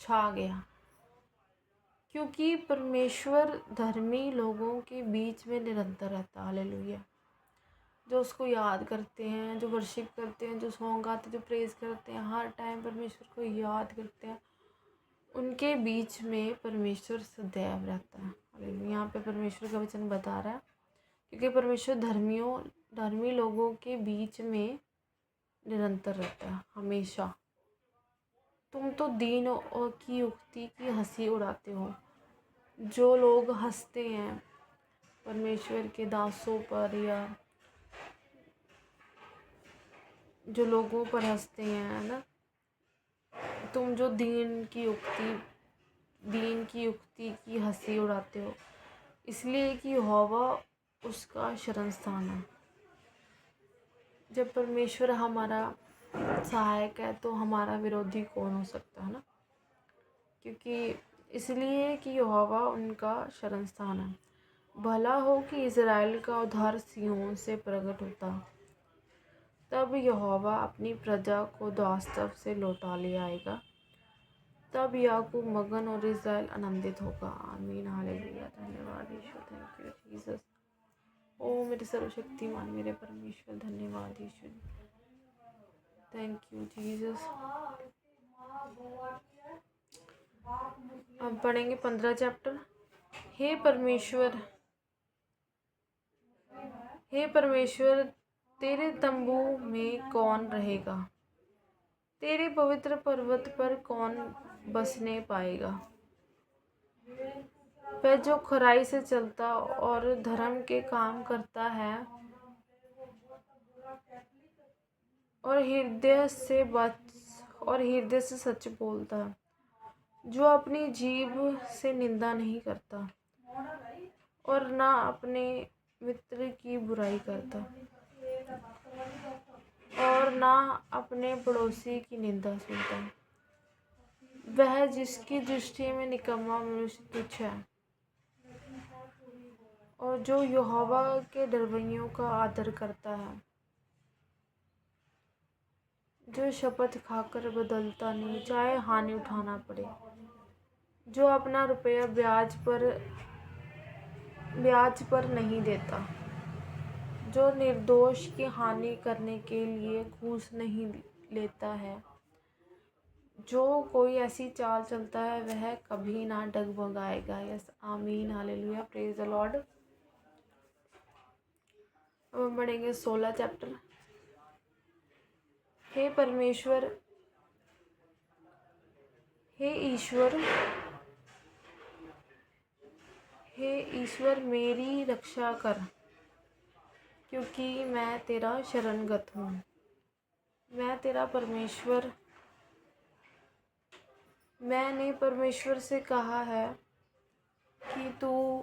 छा गया, क्योंकि परमेश्वर धर्मी लोगों के बीच में निरंतर रहता। हालेलुया। जो उसको याद करते हैं, जो वर्शिप करते हैं, जो सॉन्ग गाते हैं, जो प्रेज करते हैं, हर टाइम परमेश्वर को याद करते हैं, उनके बीच में परमेश्वर सदैव रहता है। हालेलुया। यहाँ पे परमेश्वर का वचन बता रहा है, क्योंकि परमेश्वर धर्मी लोगों के बीच में निरंतर रहता है हमेशा। तुम तो दीन और की युक्ति की हंसी उड़ाते हो। जो लोग हंसते हैं परमेश्वर के दासों पर, या जो लोगों पर हंसते हैं ना, तुम जो दीन की युक्ति की हंसी उड़ाते हो, इसलिए कि यहोवा उसका शरण स्थान है। जब परमेश्वर हमारा सहायक है तो हमारा विरोधी कौन हो सकता है ना। क्योंकि इसलिए कि यहोवा उनका शरण स्थान है। भला हो कि इज़राइल का उद्धार सिय्योन से प्रकट होता। तब यहोवा अपनी प्रजा को दासत्व से लौटा ले आएगा। तब याकूब मगन और इज़राइल आनंदित होगा। आमीन, हालेलुया। धन्यवाद यीशु, थैंक यू जीसस। ओ मेरे सर्वशक्तिमान मेरे परमेश्वर, धन्यवाद यीशु, थैंक यू जीसस। अब पढ़ेंगे 15 चैप्टर। हे परमेश्वर, तेरे तंबू में कौन रहेगा? तेरे पवित्र पर्वत पर कौन बसने पाएगा? वह जो खराई से चलता और धर्म के काम करता है और हृदय से सच बोलता है, जो अपनी जीभ से निंदा नहीं करता और ना अपने मित्र की बुराई करता और ना अपने पड़ोसी की निंदा सुनता। वह जिसकी दृष्टि में निकम्मा मनुष्य तुच्छ है और जो यहोवा के डरवैयों का आदर करता है, जो शपथ खाकर बदलता नहीं, चाहे हानि उठाना पड़े, जो अपना रुपया ब्याज पर नहीं देता, जो निर्दोष की हानि करने के लिए घूस नहीं लेता है, जो कोई ऐसी चाल चलता है वह कभी ना डगमगाएगा। यस, आमीन, हालेलुया, प्रेज द लॉर्ड। अब हम पढ़ेंगे 16 चैप्टर। हे परमेश्वर, हे ईश्वर मेरी रक्षा कर, क्योंकि मैं तेरा शरणगत हूँ। मैं तेरा परमेश्वर, मैंने परमेश्वर से कहा है कि तू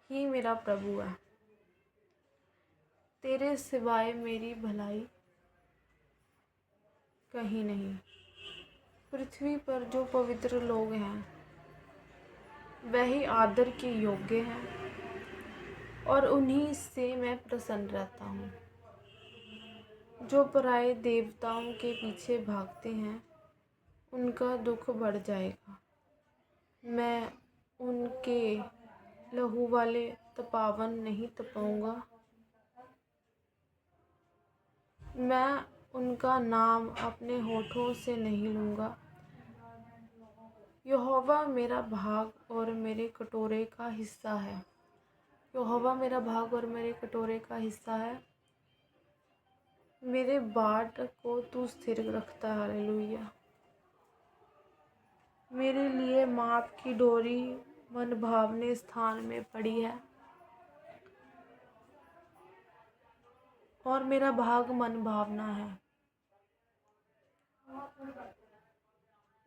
ही मेरा प्रभु है। तेरे सिवाय मेरी भलाई कहीं नहीं। पृथ्वी पर जो पवित्र लोग हैं वही आदर के योग्य हैं और उन्हीं से मैं प्रसन्न रहता हूँ। जो पराये देवताओं के पीछे भागते हैं उनका दुख बढ़ जाएगा। मैं उनके लहू वाले तपावन नहीं तपाऊंगा। मैं उनका नाम अपने होठों से नहीं लूँगा। यहोवा मेरा भाग और मेरे कटोरे का हिस्सा है। यहोवा मेरा भाग और मेरे कटोरे का हिस्सा है। मेरे बाट को तू स्थिर रखता है। हालेलुया। मेरे लिए माप की डोरी मनभावने स्थान में पड़ी है और मेरा भाग मनभावना है।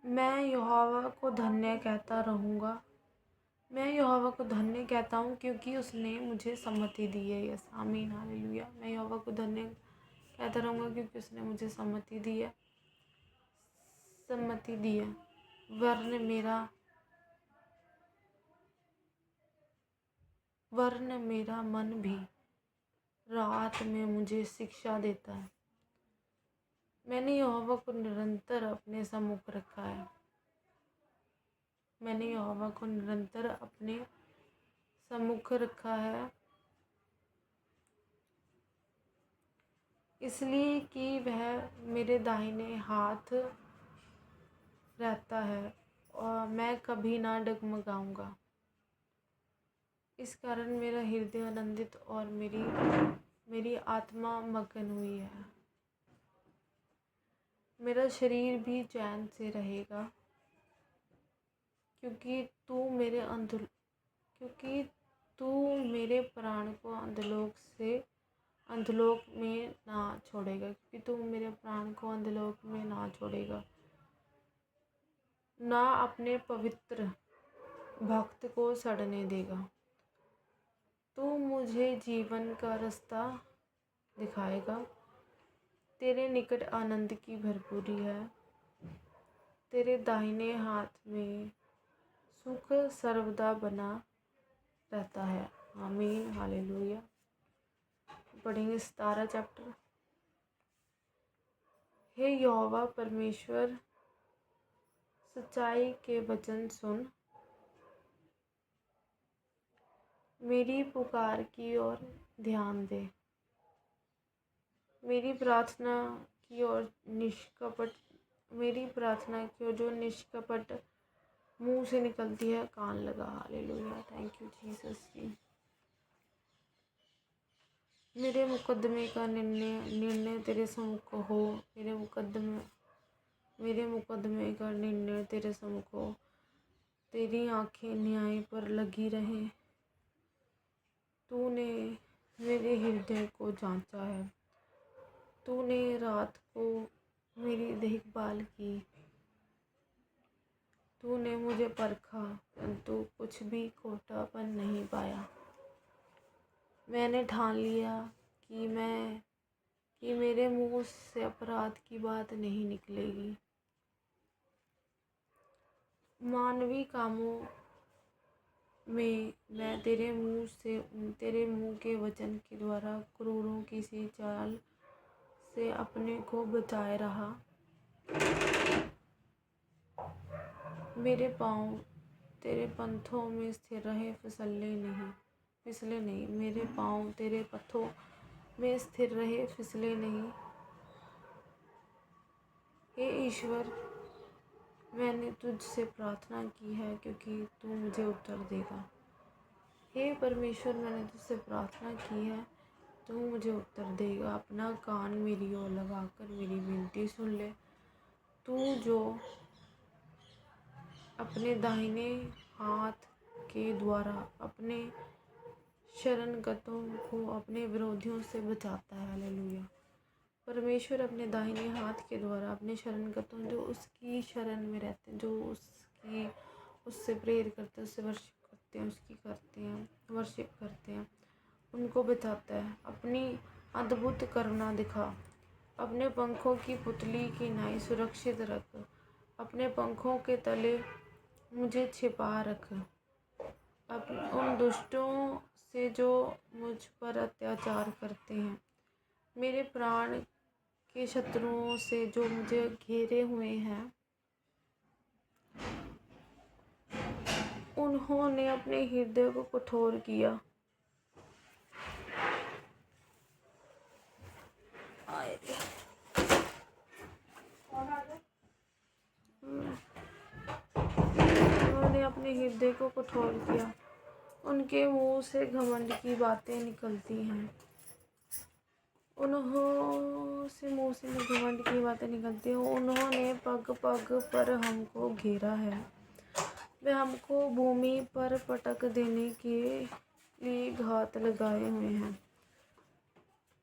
मैं यहोवा को धन्य कहता रहूँगा। मैं यहोवा को धन्य कहता हूँ क्योंकि उसने मुझे सम्मति दी है। यस, आमीन, हालेलुया। मैं यहोवा को धन्य कहता रहूँगा क्योंकि उसने मुझे सम्मति दी है। वरन मेरा मन भी रात में मुझे शिक्षा देता है। मैंने यहोवा को निरंतर अपने सम्मुख रखा है। मैंने यहोवा को निरंतर अपने सम्मुख रखा है, इसलिए कि वह मेरे दाहिने हाथ रहता है और मैं कभी ना डगमगाऊंगा। इस कारण मेरा हृदय आनंदित और मेरी आत्मा मगन हुई है। मेरा शरीर भी चैन से रहेगा, क्योंकि तू मेरे प्राण को अधोलोक में ना छोड़ेगा, ना अपने पवित्र भक्त को सड़ने देगा। तू मुझे जीवन का रास्ता दिखाएगा। तेरे निकट आनंद की भरपूरी है। तेरे दाहिने हाथ में सुख सर्वदा बना रहता है। आमीन, हालेलुया। पढ़ेंगे 17 चैप्टर। हे यहोवा परमेश्वर, सच्चाई के वचन सुन। मेरी पुकार की ओर ध्यान दे। मेरी प्रार्थना की ओर जो निष्कपट मुंह से निकलती है कान लगा। हालेलुया, थैंक यू जीसस जी। मेरे मुकदमे का निर्णय तेरे सम्मुख हो। मेरे मुकदमे का निर्णय तेरे सम्मुख हो। तेरी आंखें न्याय पर लगी रहें। तूने मेरे हृदय को जांचा है। तूने रात को मेरी देखभाल की। तूने मुझे परखा, परंतु कुछ भी खोटापन नहीं पाया। मैंने ठान लिया कि मेरे मुंह से अपराध की बात नहीं निकलेगी। मानवीय कामों में मैं तेरे मुंह के वचन के द्वारा क्रूरों की सी चाल से अपने को बचाए रहा। मेरे पाँव तेरे पंथों में स्थिर रहे, फिसले नहीं। मेरे पाँव तेरे पथों में स्थिर रहे, फिसले नहीं। हे ईश्वर, मैंने तुझसे प्रार्थना की है, क्योंकि तू मुझे उत्तर देगा। हे परमेश्वर, मैंने तुझसे प्रार्थना की है, तू मुझे उत्तर देगा। अपना कान मेरी ओर लगाकर मेरी विनती सुन ले। तू जो अपने दाहिने हाथ के द्वारा अपने शरणगतों को अपने विरोधियों से बचाता है। हालेलुया। परमेश्वर अपने दाहिने हाथ के द्वारा अपने शरणगतों, जो उसकी शरण में रहते हैं, जो उससे प्रेयर करते हैं, उससे वर्शिप करते हैं, उनको बचाता है। अपनी अद्भुत करुणा दिखा। अपने पंखों की पुतली की नाई सुरक्षित रख। अपने पंखों के तले मुझे छिपा रख। उन दुष्टों से जो मुझ पर अत्याचार करते हैं, मेरे प्राण के शत्रुओं से जो मुझे घेरे हुए हैं, उन्होंने अपने हृदय को कठोर किया। उन्होंने अपने हृदय को कठोर किया। उनके मुंह से घमंड की बातें निकलती हैं। उन्होंने पग पग पर हमको घेरा है। वे हमको भूमि पर पटक देने के लिए घात लगाए हुए हैं।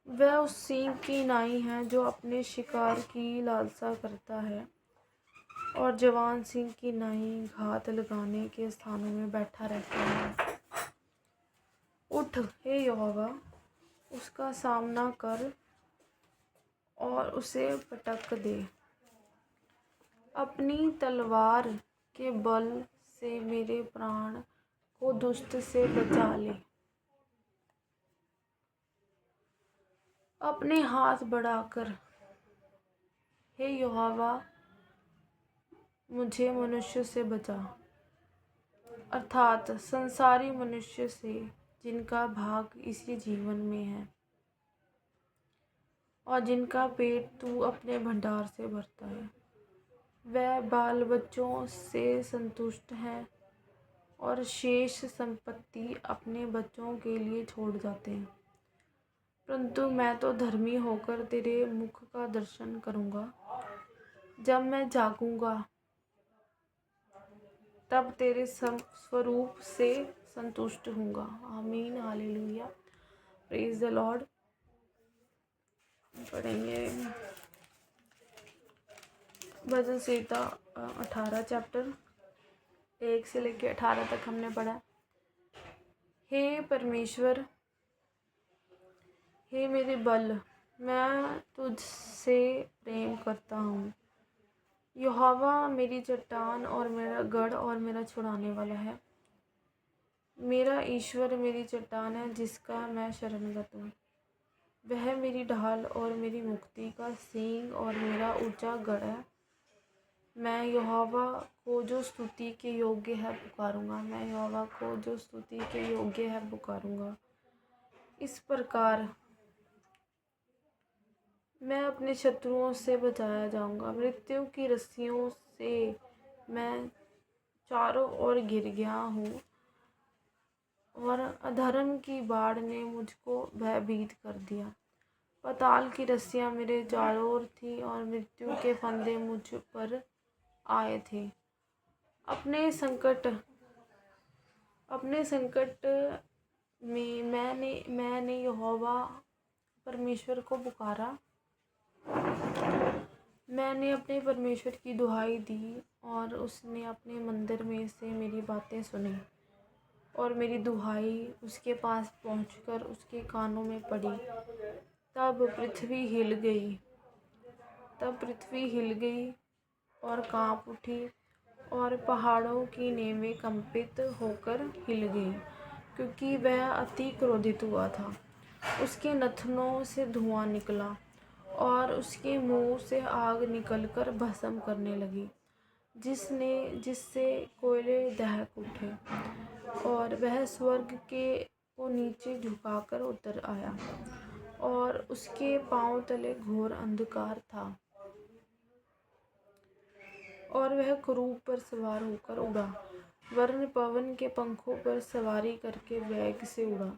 वह उस सिंह की नाई है जो अपने शिकार की लालसा करता है, और जवान सिंह की नाई घात लगाने के स्थानों में बैठा रहता है। उठ हे यहोवा, उसका सामना कर और उसे पटक दे। अपनी तलवार के बल से मेरे प्राण को दुष्ट से बचा ले। अपने हाथ बढ़ाकर हे यहोवा, मुझे मनुष्य से बचा, अर्थात संसारी मनुष्य से, जिनका भाग इसी जीवन में है और जिनका पेट तू अपने भंडार से भरता है। वह बाल बच्चों से संतुष्ट हैं और शेष संपत्ति अपने बच्चों के लिए छोड़ जाते हैं। परंतु मैं तो धर्मी होकर तेरे मुख का दर्शन करूँगा। जब मैं जागूंगा तब तेरे स्वरूप से संतुष्ट होऊंगा। आमीन। हालेलुया। Praise the Lord. पढ़ेंगे भजन संहिता 18 चैप्टर 1 से लेकर 18 तक हमने पढ़ा। हे परमेश्वर, हे मेरे बल, मैं तुझसे प्रेम करता हूँ। यहोवा मेरी चट्टान और मेरा गढ़ और मेरा छुड़ाने वाला है। मेरा ईश्वर मेरी चट्टान है, जिसका मैं शरणगत हूँ। वह मेरी ढाल और मेरी मुक्ति का सींग और मेरा ऊंचा गढ़ है। मैं यहोवा को जो स्तुति के योग्य है पुकारूंगा। मैं यहोवा को जो स्तुति के योग्य है पुकारूंगा। इस प्रकार मैं अपने शत्रुओं से बचाया जाऊंगा। मृत्यु की रस्सियों से मैं चारों ओर घिर गया हूँ, और अधर्म की बाढ़ ने मुझको भयभीत कर दिया। पाताल की रस्सियाँ मेरे चारों ओर थी और मृत्यु के फंदे मुझ पर आए थे। अपने संकट में मैंने यहोवा परमेश्वर को पुकारा। मैंने अपने परमेश्वर की दुहाई दी और उसने अपने मंदिर में से मेरी बातें सुनी और मेरी दुहाई उसके पास पहुंचकर उसके कानों में पड़ी। तब पृथ्वी हिल गई और कांप उठी और पहाड़ों की नींवें कंपित होकर हिल गईं, क्योंकि वह अति क्रोधित हुआ था। उसके नथनों से धुआं निकला और उसके मुंह से आग निकलकर भस्म करने लगी, जिससे कोयले दहक उठे, और वह स्वर्ग के को नीचे झुकाकर उतर आया और उसके पांव तले घोर अंधकार था, और वह करूब पर सवार होकर उड़ा, वरन पवन के पंखों पर सवारी करके वेग से उड़ा।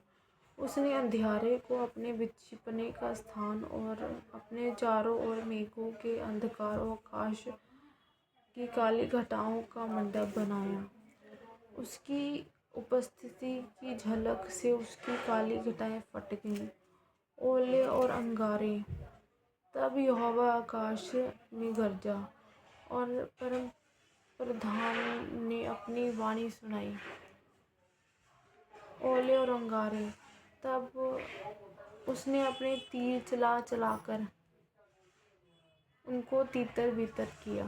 उसने अंधियारे को अपने छिपने का स्थान और अपने चारों ओर मेघों के अंधकार और आकाश की काली घटाओं का मंडप बनाया। उसकी उपस्थिति की झलक से उसकी काली घटाएं फट गईं, ओले और अंगारे। तब यहोवा आकाश में गरजा और परम प्रधान ने अपनी वाणी सुनाई। ओले और अंगारे। तब उसने अपने तीर चला चलाकर उनको तीतर बितर किया,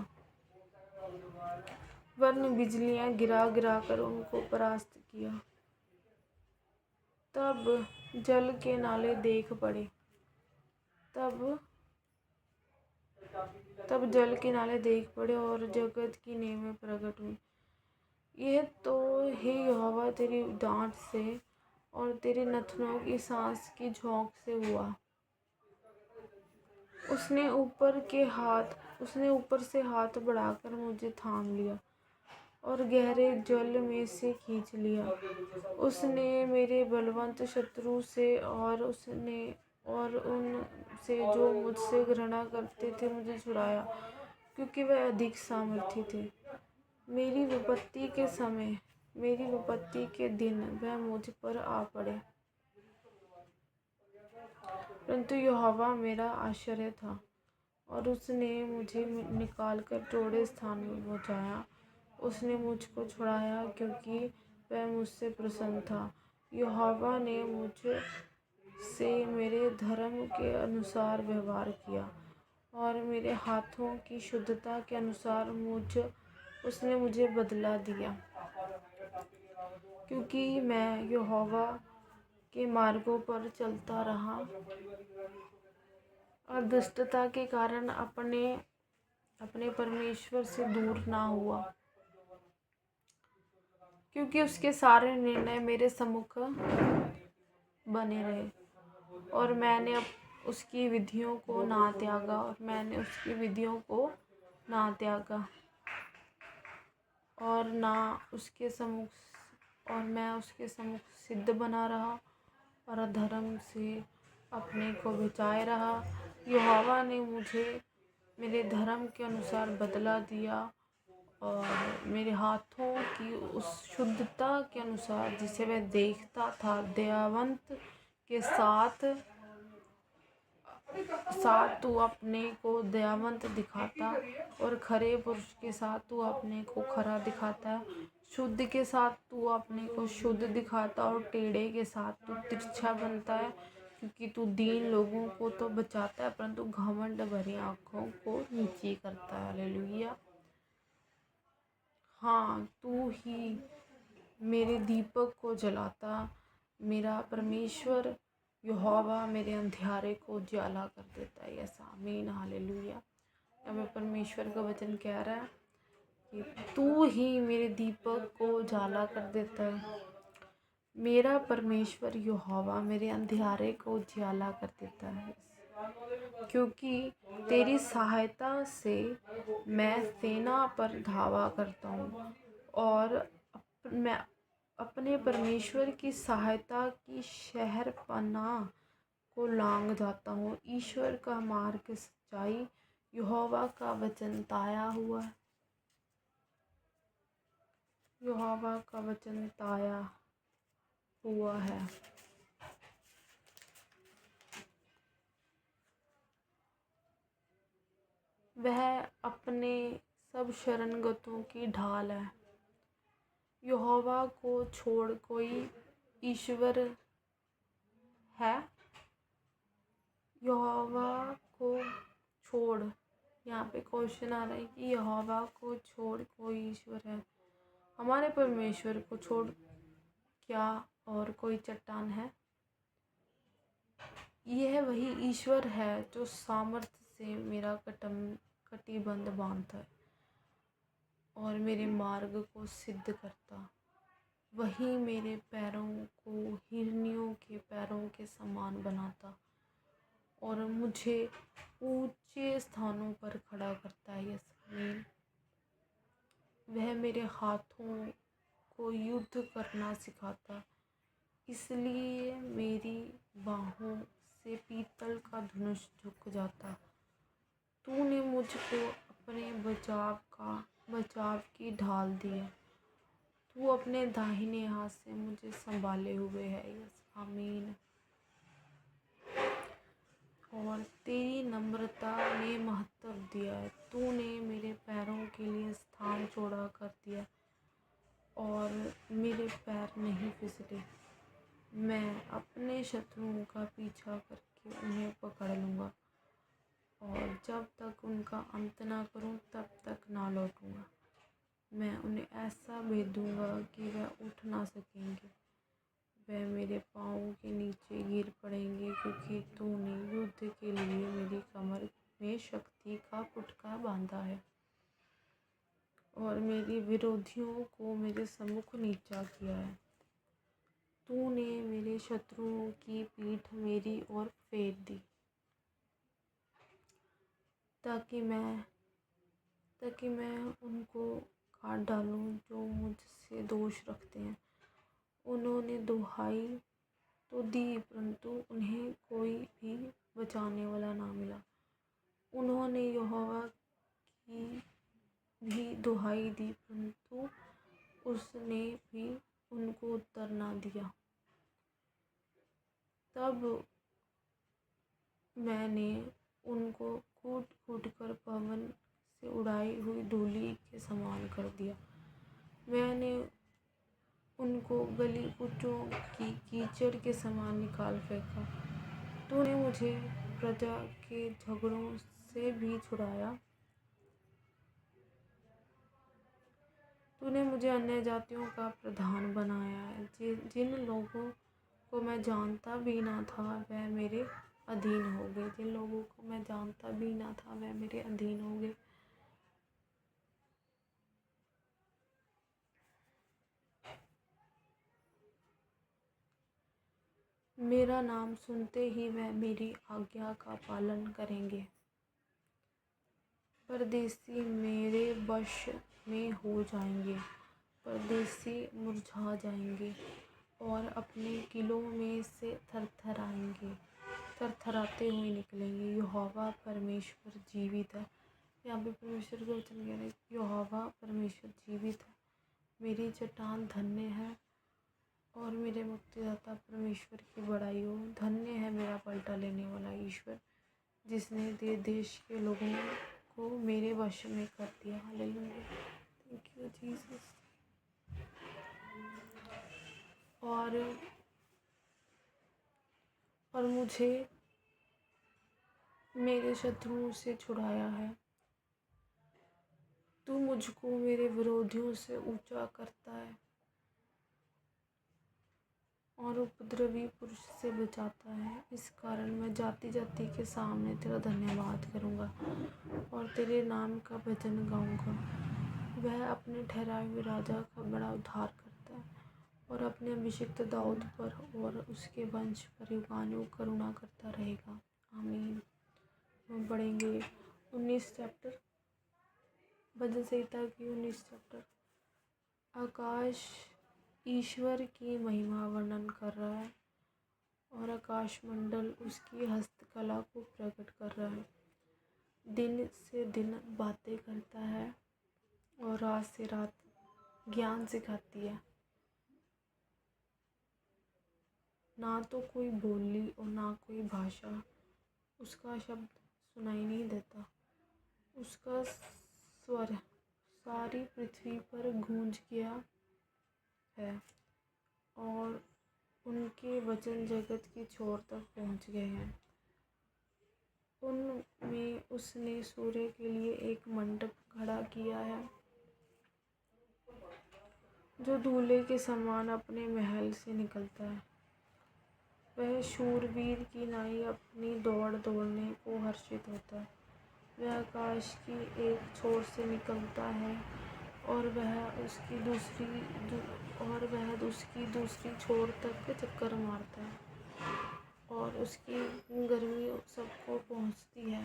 वरन बिजलियां गिरा गिरा कर उनको परास्त किया। तब जल के नाले देख पड़े और जगत की नींवें प्रकट हुई। यह तो हे यहोवा तेरी डांट से और तेरे नथनों की सांस की झोंक से हुआ। उसने ऊपर से हाथ बढ़ाकर मुझे थाम लिया और गहरे जल में से खींच लिया। उसने मेरे बलवन्त शत्रु से और उन से जो मुझसे घृणा करते थे मुझे छुड़ाया, क्योंकि वह अधिक सामर्थी थे। मेरी विपत्ति के दिन वह मुझ पर आ पड़े, परंतु यहोवा मेरा आश्रय था और उसने मुझे निकालकर चौड़े स्थान में पहुँचाया। उसने मुझको छुड़ाया, क्योंकि वह मुझसे प्रसन्न था। यहोवा ने मुझ से मेरे धर्म के अनुसार व्यवहार किया और मेरे हाथों की शुद्धता के अनुसार उसने मुझे बदला दिया, क्योंकि मैं यहोवा के मार्गों पर चलता रहा और दुष्टता के कारण अपने परमेश्वर से दूर ना हुआ, क्योंकि उसके सारे निर्णय मेरे सम्मुख बने रहे और मैंने उसकी विधियों को ना त्यागा और मैं उसके सम्मुख सिद्ध बना रहा और अधर्म से अपने को बचाए रहा। यहोवा ने मुझे मेरे धर्म के अनुसार बदला दिया और मेरे हाथों की उस शुद्धता के अनुसार जिसे वह देखता था। दयावंत के साथ तू अपने को दयावंत दिखाता और खरे पुरुष के साथ तू अपने को खरा दिखाता है। शुद्ध के साथ तू अपने को शुद्ध दिखाता और टेढ़े के साथ तू तिरछा बनता है, क्योंकि तू दीन लोगों को तो बचाता है, परंतु घमंड भरी आँखों को नीची करता है। हालेलुया। हाँ, तू ही मेरे दीपक को जलाता, मेरा परमेश्वर यहोवा मेरे अंधियारे को उजाला कर देता है। यस आमीन। हालेलुया। अब परमेश्वर का वचन कह रहा है कि तू ही मेरे दीपक को उजाला कर देता है। मेरा परमेश्वर यहोवा मेरे अंधियारे को उजाला कर देता है, क्योंकि तेरी सहायता से मैं सेना पर धावा करता हूँ और मैं अपने परमेश्वर की सहायता की शहरपनाह को लांघ जाता हूँ। ईश्वर का मार्ग सच्चाई, यहोवा का वचन ताया हुआ है। यहोवा का वचन ताया हुआ है। वह अपने सब शरणगतों की ढाल है। यहोवा को छोड़ कोई ईश्वर है? यहोवा को छोड़, यहाँ पे क्वेश्चन आ रहा है कि यहोवा को छोड़ कोई ईश्वर है? हमारे परमेश्वर को छोड़ क्या और कोई चट्टान है? यह वही ईश्वर है जो सामर्थ्य से मेरा कटिबंध बांधता है और मेरे मार्ग को सिद्ध करता। वही मेरे पैरों को हिरनियों के पैरों के समान बनाता और मुझे ऊंचे स्थानों पर खड़ा करता है। यस्मीन, वह मेरे हाथों को युद्ध करना सिखाता, इसलिए मेरी बाहों से पीतल का धनुष झुक जाता। तूने मुझको अपने बचाव की ढाल दी है। तू अपने दाहिने हाथ से मुझे संभाले हुए है। यस, आमीन। और तेरी नम्रता ने महत्व दिया है। तूने मेरे पैरों के लिए स्थान चौड़ा कर दिया और मेरे पैर नहीं फिसले। मैं अपने शत्रुओं का पीछा करके उन्हें पकड़ लूँगा और जब तक उनका अंत ना करूँ तब तक ना लौटूँगा। मैं उन्हें ऐसा भेदूँगा कि वह उठ ना सकेंगे। वह मेरे पाँवों के नीचे गिर पड़ेंगे, क्योंकि तूने युद्ध के लिए मेरी कमर में शक्ति का पुटका बांधा है और मेरे विरोधियों को मेरे सम्मुख नीचा किया है। तूने मेरे शत्रुओं की पीठ मेरी ओर फेर दी, ताकि मैं उनको काट डालूं जो मुझसे दोष रखते हैं। उन्होंने दुहाई तो दी, परंतु उन्हें कोई भी बचाने वाला ना मिला। उन्होंने यहोवा की भी दुहाई दी, परंतु उसने भी उनको उत्तर ना दिया। तब मैंने उनको कूट कूट कर पवन से उड़ाई हुई धूलि के समान कर दिया। मैंने उनको गली कूचों की कीचड़ के समान निकाल फेंका। तूने मुझे प्रजा के झगड़ों से भी छुड़ाया। तूने मुझे अन्य जातियों का प्रधान बनाया है। जिन लोगों को मैं जानता भी ना था वह मेरे अधीन हो गए। जिन लोगों को मैं जानता भी ना था वह मेरे अधीन हो गए। मेरा नाम सुनते ही वह मेरी आज्ञा का पालन करेंगे। परदेसी मेरे वश में हो जाएंगे। परदेसी मुरझा जाएंगे और अपने किलों में से थरथराते हुए निकलेंगे। यहोवा परमेश्वर जीवित है। यहाँ पे परमेश्वर का वचन कह रहे हैं, यहोवा परमेश्वर जीवित है। मेरी चट्टान धन्य है और मेरे मुक्तिदाता परमेश्वर की बड़ाई हो। धन्य है मेरा पलटा लेने वाला ईश्वर, जिसने देश के लोगों को मेरे वश में कर दिया। Hallelujah, thank you Jesus. और मुझे मेरे शत्रुओं से छुड़ाया है। तू मुझको मेरे विरोधियों से ऊंचा करता है और उपद्रवी पुरुष से बचाता है। इस कारण मैं जाति जाति के सामने तेरा धन्यवाद करूँगा और तेरे नाम का भजन गाऊँगा। वह अपने ठहराए हुए राजा का बड़ा उद्धार करता है और अपने अभिषिक्त दाऊद पर और उसके वंश पर युगानुयुग करुणा करता रहेगा। आमीन। हम पढ़ेंगे 19 चैप्टर, भजन संहिता की 19 चैप्टर। आकाश ईश्वर की महिमा वर्णन कर रहा है और आकाश मंडल उसकी हस्तकला को प्रकट कर रहा है। दिन से दिन बातें करता है और रात से रात ज्ञान सिखाती है। ना तो कोई बोली और ना कोई भाषा उसका शब्द सुनाई नहीं देता। उसका स्वर सारी पृथ्वी पर गूंज गया है और उनके वचन जगत की छोर तक पहुंच गए हैं। उनमें उसने सूर्य के लिए एक मंडप खड़ा किया है जो दूल्हे के समान अपने महल से निकलता है। वह शूरवीर की नाई अपनी दौड़ दौड़ने को हर्षित होता है। वह आकाश की एक छोर से निकलता है और वह उसकी दूसरी छोर तक चक्कर मारता है और उसकी गर्मी सबको पहुंचती है।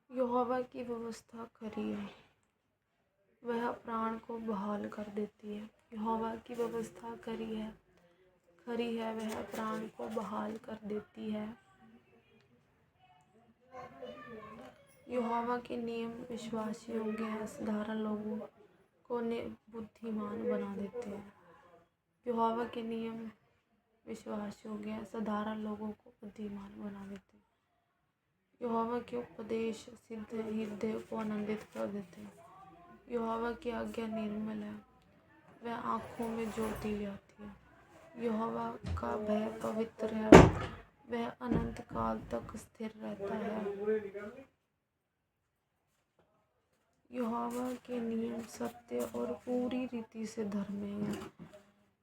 यहोवा की व्यवस्था खरी है, वह प्राण को बहाल कर देती है। यहोवा की व्यवस्था खरी है, वह प्राण को बहाल कर देती है। यहोवा के नियम विश्वास योग्य हैं, साधारण लोगों को बुद्धिमान बना देते हैं। यहोवा के नियम विश्वास योग्य हैं, साधारण लोगों को बुद्धिमान बना देते हैं। यहोवा के उपदेश सिद्ध हृदय को आनंदित कर देते हैं। यहोवा की आज्ञा निर्मल है, वह आँखों में ज्योति ले आती है। यहोवा का भय पवित्र है, वह अनंत काल तक स्थिर रहता है। यहोवा के नियम सत्य और पूरी रीति से धर्मी हैं।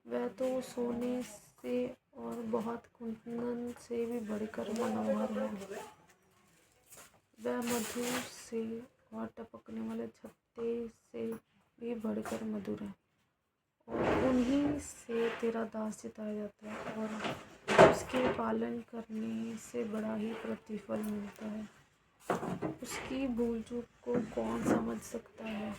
वह तो सोने से और बहुत कुंदन से भी बढ़कर मनोहर है। वह मधु से और टपकने वाले छत्ते से भी बढ़कर मधुर है और उन्हीं से तेरा दास जिताया जाता है और उसके पालन करने से बड़ा ही प्रतिफल मिलता है। उसकी भूल चूक को कौन समझ सकता है।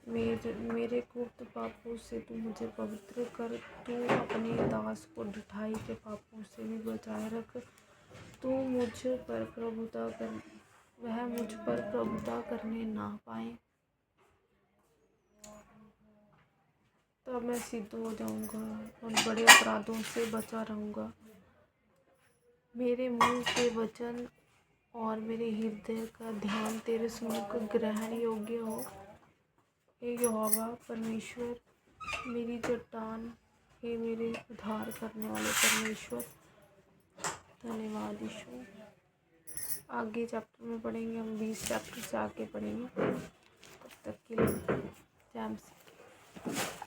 मेरे गुप्त पापों से तू मुझे पवित्र कर, तू अपने दास को ढिठाई के पापों से भी बचाए रख। तू मुझ पर प्रभुता कर, वह मुझ पर प्रभुता करने ना पाए, तब मैं सिद्ध हो जाऊंगा और बड़े अपराधों से बचा रहूंगा। मेरे मुंह के वचन और मेरे हृदय का ध्यान तेरे सन्मुख ग्रहण योग्य हो। हे यहोवा परमेश्वर, मेरी चट्टान, हे मेरे उद्धार करने वाले परमेश्वर, धन्यवाद यीशु। आगे चैप्टर में पढ़ेंगे, हम 20 चैप्टर से आगे पढ़ेंगे। तब तक के लिए जय मसीह।